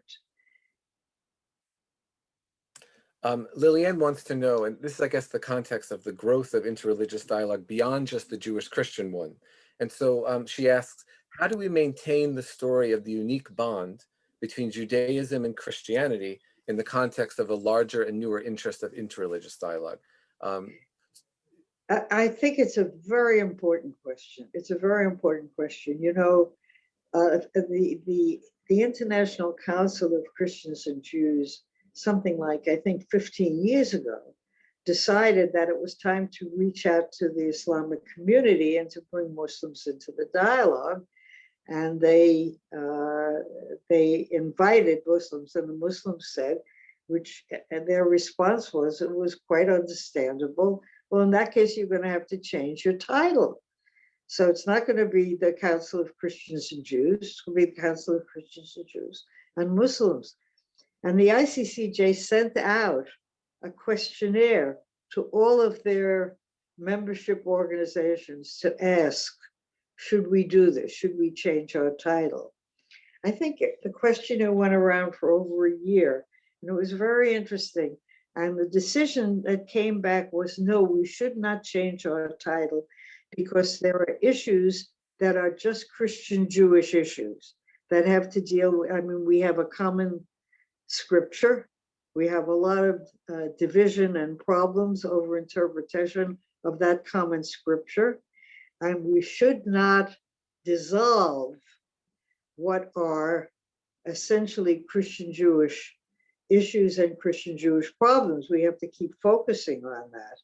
Lillian wants to know, and this is, I guess, the context of the growth of interreligious dialogue beyond just the Jewish-Christian one. And so she asks, how do we maintain the story of the unique bond between Judaism and Christianity in the context of a larger and newer interest of interreligious dialogue? I think it's a very important question. It's a very important question. The International Council of Christians and Jews, something like, I think, 15 years ago, decided that it was time to reach out to the Islamic community and to bring Muslims into the dialogue. And they invited Muslims, and the Muslims said, and their response was, it was quite understandable. Well, in that case, you're going to have to change your title. So it's not going to be the Council of Christians and Jews. It's going to be the Council of Christians and Jews and Muslims. And the ICCJ sent out a questionnaire to all of their membership organizations to ask, should we do this? Should we change our title? I think the questionnaire went around for over a year, and it was very interesting. And the decision that came back was, no, we should not change our title, because there are issues that are just Christian Jewish issues that have to deal with, we have a common scripture. We have a lot of division and problems over interpretation of that common scripture. And we should not dissolve what are essentially Christian Jewish issues and Christian Jewish problems. We have to keep focusing on that.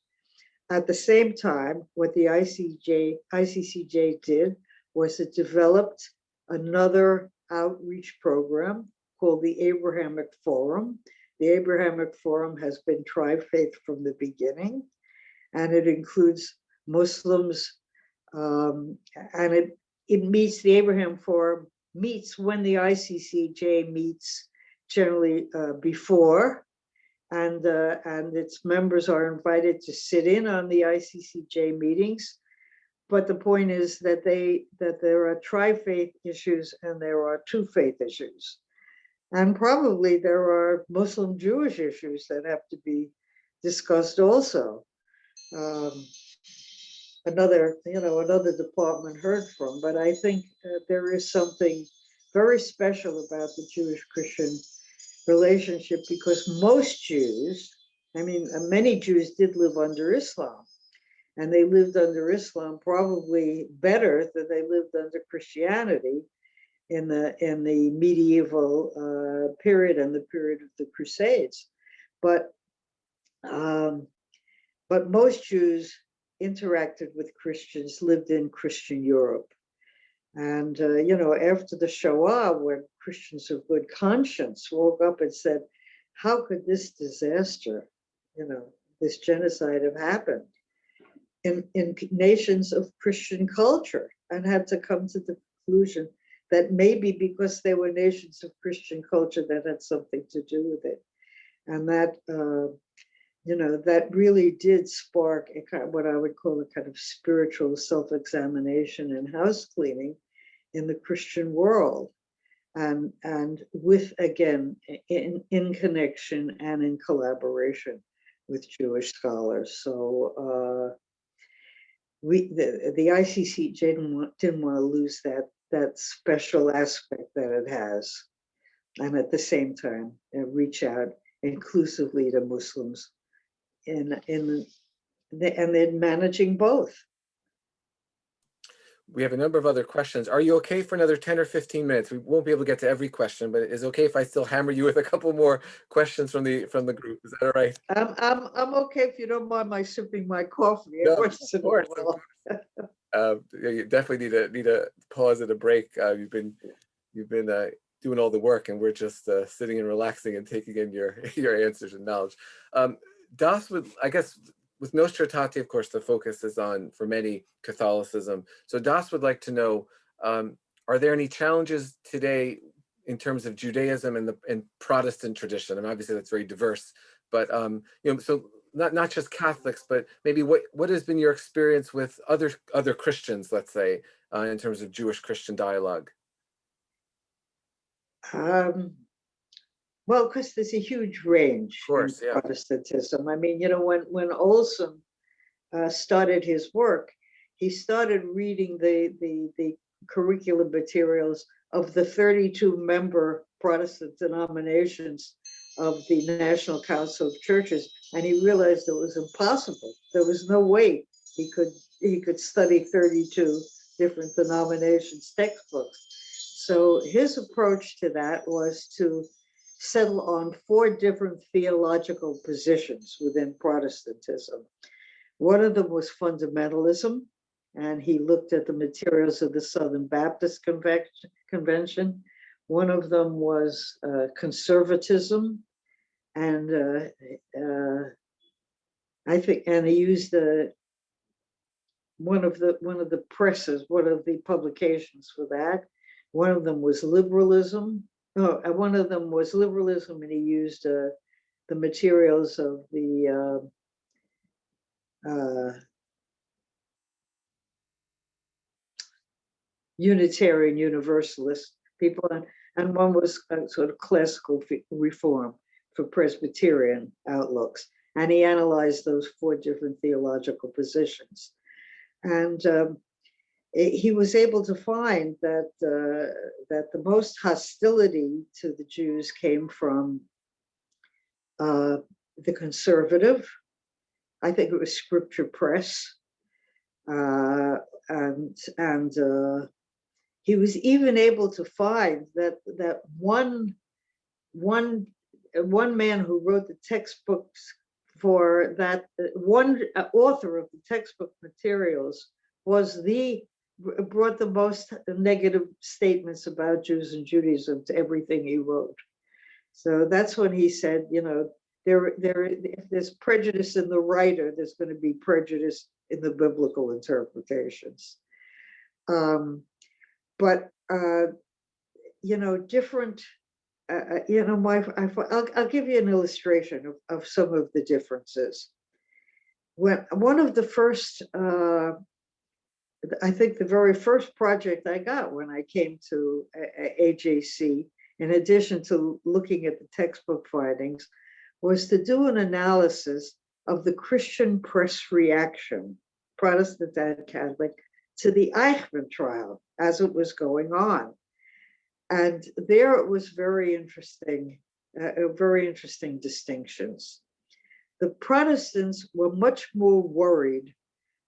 At the same time, what the ICCJ did was it developed another outreach program called the Abrahamic Forum. The Abrahamic Forum has been tri-faith from the beginning, and it includes Muslims, and it meets, the Abraham Forum meets when the ICCJ meets, generally before, and its members are invited to sit in on the ICCJ meetings. But the point is that there are tri-faith issues and there are two faith issues. And probably there are Muslim Jewish issues that have to be discussed also. Um, another department heard from, but I think there is something very special about the Jewish-Christian relationship, because most Jews, I mean, many Jews did live under Islam, and they lived under Islam probably better than they lived under Christianity in the medieval period and the period of the Crusades. But most Jews interacted with Christians, lived in Christian Europe. And, after the Shoah, when Christians of good conscience woke up and said, how could this disaster, this genocide have happened in nations of Christian culture, and had to come to the conclusion that maybe because they were nations of Christian culture, that had something to do with it. And that, that really did spark a kind of what I would call a kind of spiritual self-examination and house cleaning in the Christian world, and with, again, in connection and in collaboration with Jewish scholars. So the ICCJ didn't want to lose that special aspect that it has, and at the same time reach out inclusively to Muslims and then managing both. We have a number of other questions. Are you okay for another 10 or 15 minutes? We won't be able to get to every question, but is it okay if I still hammer you with a couple more questions from the group? Is that all right? I'm okay if you don't mind my sipping my coffee. No, of course. You definitely need a pause and a break. You've been doing all the work, and we're just sitting and relaxing and taking in your answers and knowledge. Das would, I guess, with Nostra Aetate, of course, the focus is on, for many, Catholicism. So Das would like to know, are there any challenges today in terms of Judaism and Protestant tradition? And obviously that's very diverse, but so not just Catholics, but maybe what has been your experience with other Christians, let's say, in terms of Jewish-Christian dialogue? Well, because there's a huge range in Protestantism. I mean, when Olson started his work, he started reading the curriculum materials of the 32 member Protestant denominations of the National Council of Churches, and he realized it was impossible. There was no way he could study 32 different denominations textbooks. So his approach to that was to settle on 4 different theological positions within Protestantism. One of them was fundamentalism, and he looked at the materials of the Southern Baptist Convention. One of them was conservatism, and I think, and he used one of the publications for that. One of them was liberalism. One of them was liberalism, and he used the materials of the Unitarian Universalist people, and one was sort of classical reform for Presbyterian outlooks. And he analyzed those 4 different theological positions. And he was able to find that the most hostility to the Jews came from the conservative. I think it was Scripture Press, and he was even able to find that one man who wrote the textbooks for that, one author of the textbook materials brought the most negative statements about Jews and Judaism to everything he wrote. So that's when he said, if there's prejudice in the writer, there's going to be prejudice in the biblical interpretations. But different. I'll give you an illustration of some of the differences. When one of the first, I think the very first project I got when I came to AJC in addition to looking at the textbook findings, was to do an analysis of the Christian press reaction, Protestant and Catholic, to the Eichmann trial as it was going on. And there it was very interesting distinctions. The Protestants were much more worried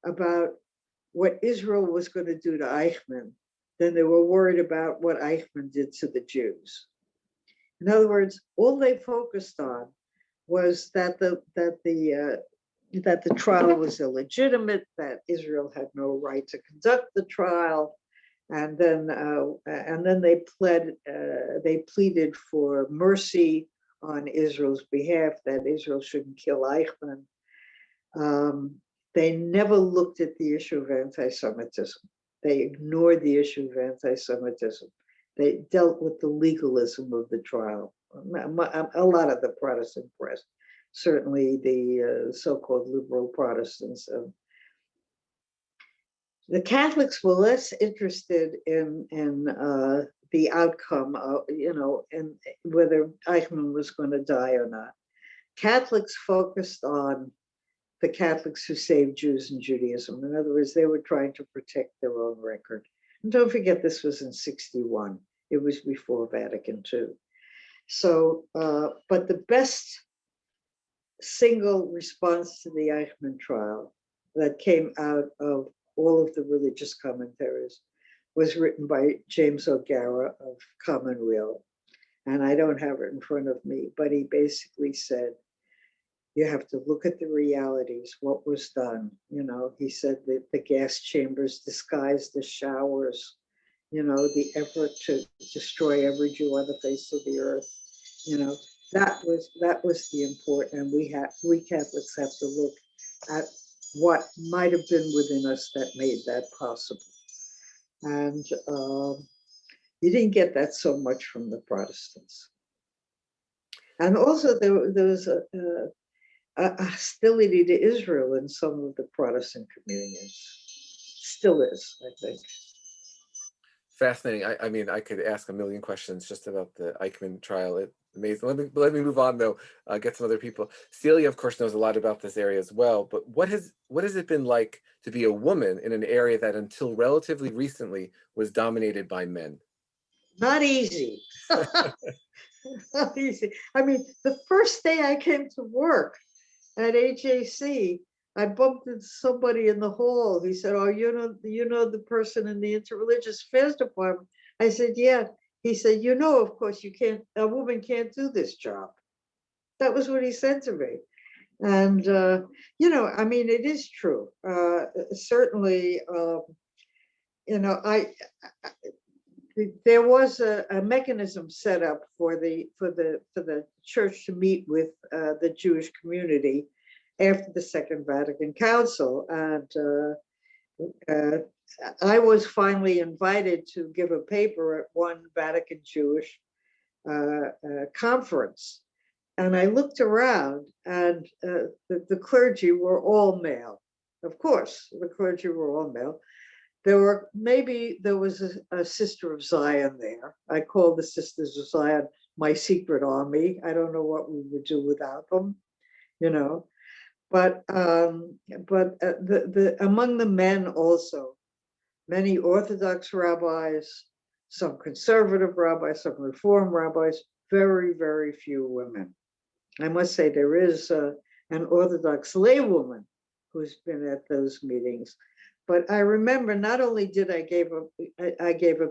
about what Israel was going to do to Eichmann than they were worried about what Eichmann did to the Jews. In other words, all they focused on was that the trial was illegitimate, that Israel had no right to conduct the trial, and then they pleaded for mercy on Israel's behalf, that Israel shouldn't kill Eichmann. They never looked at the issue of anti-Semitism. They ignored the issue of anti-Semitism. They dealt with the legalism of the trial. A lot of the Protestant press, certainly the so-called liberal Protestants. The Catholics were less interested in the outcome, and whether Eichmann was going to die or not. Catholics focused on the Catholics who saved Jews and Judaism. In other words, they were trying to protect their own record. And don't forget, this was in 1961. It was before Vatican II. So, but the best single response to the Eichmann trial that came out of all of the religious commentaries was written by James O'Gara of Commonweal. And I don't have it in front of me, but he basically said, you have to look at the realities, what was done. He said that the gas chambers disguised the showers, the effort to destroy every Jew on the face of the earth. That was the important, and we Catholics have to look at what might have been within us that made that possible. And you didn't get that so much from the Protestants. And also there was a hostility to Israel in some of the Protestant communities. Still is, I think. Fascinating. I mean, I could ask a million questions just about the Eichmann trial. Amazing. Let me move on though. Get some other people. Celia, of course, knows a lot about this area as well. But what has it been like to be a woman in an area that until relatively recently was dominated by men? Not easy. Not easy. I mean, the first day I came to work at AJC, I bumped into somebody in the hall. He said, "Oh, you know the person in the Interreligious Affairs Department?" I said, "Yeah." He said, "Of course, a woman can't do this job." That was what he said to me. And, I mean, it is true. Certainly, there was a mechanism set up for the church to meet with the Jewish community after the Second Vatican Council, and I was finally invited to give a paper at one Vatican Jewish conference, and I looked around, and the clergy were all male. Of course, the clergy were all male. There was a Sister of Zion there. I call the Sisters of Zion my secret army. I don't know what we would do without them, But among the men also, many Orthodox rabbis, some conservative rabbis, some Reform rabbis, very, very few women. I must say there is an Orthodox laywoman who's been at those meetings. But I remember not only did I gave a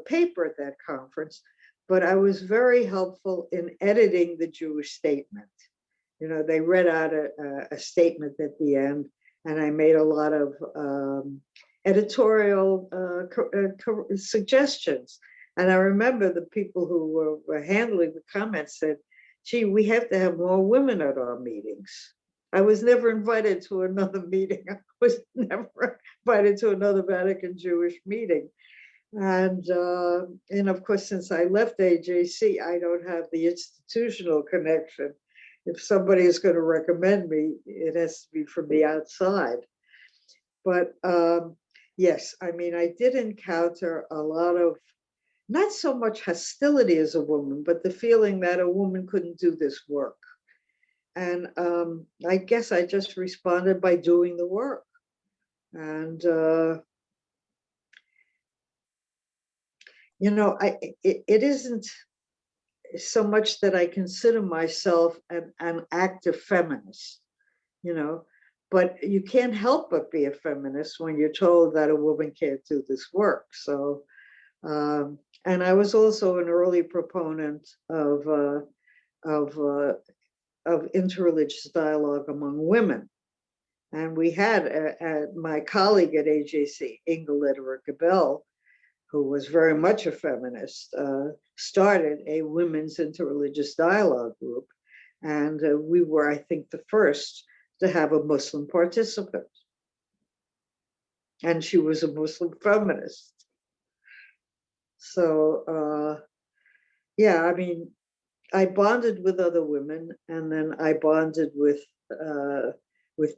paper at that conference, but I was very helpful in editing the Jewish statement. They read out a statement at the end, and I made a lot of editorial suggestions. And I remember the people who were handling the comments said, "Gee, we have to have more women at our meetings." I was never invited to another meeting. I was never invited to another Vatican Jewish meeting. And of course, since I left AJC, I don't have the institutional connection. If somebody is going to recommend me, it has to be from the outside. But yes, I mean, I did encounter a lot of not so much hostility as a woman, but the feeling that a woman couldn't do this work. And I guess I just responded by doing the work. And, you know, it isn't so much that I consider myself an active feminist, you know, but you can't help but be a feminist when you're told that a woman can't do this work. So, and I was also an early proponent of interreligious dialogue among women. And we had my colleague at AJC, Inga Lederer-Gabel, who was very much a feminist, started a women's interreligious dialogue group. And we were, I think, the first to have a Muslim participant. And she was a Muslim feminist. So, yeah, I mean, I bonded with other women, and then I bonded with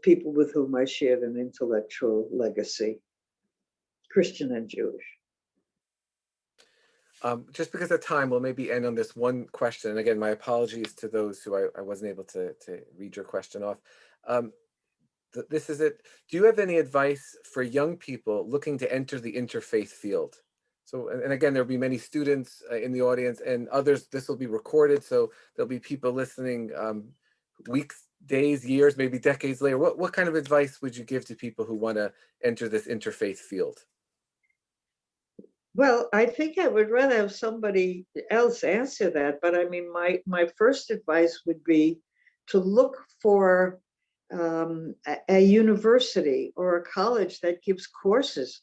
people with whom I shared an intellectual legacy, Christian and Jewish. Just because of time, we'll maybe end on this one question. And again, my apologies to those who I wasn't able to read your question off. This is it. Do you have any advice for young people looking to enter the interfaith field? So, and again, there'll be many students in the audience and others. This will be recorded, so there'll be people listening weeks, days, years, maybe decades later. What kind of advice would you give to people who want to enter this interfaith field? Well, I think I would rather have somebody else answer that. But I mean, my first advice would be to look for a university or a college that gives courses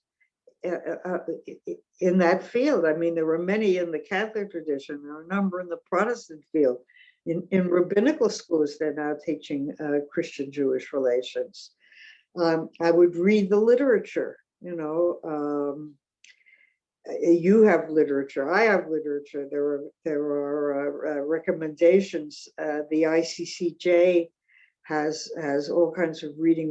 in that field. I mean, there were many in the Catholic tradition, there are a number in the Protestant field. In rabbinical schools, they're now teaching Christian-Jewish relations. I would read the literature, you know. You have literature, I have literature. There are recommendations. The ICCJ has all kinds of reading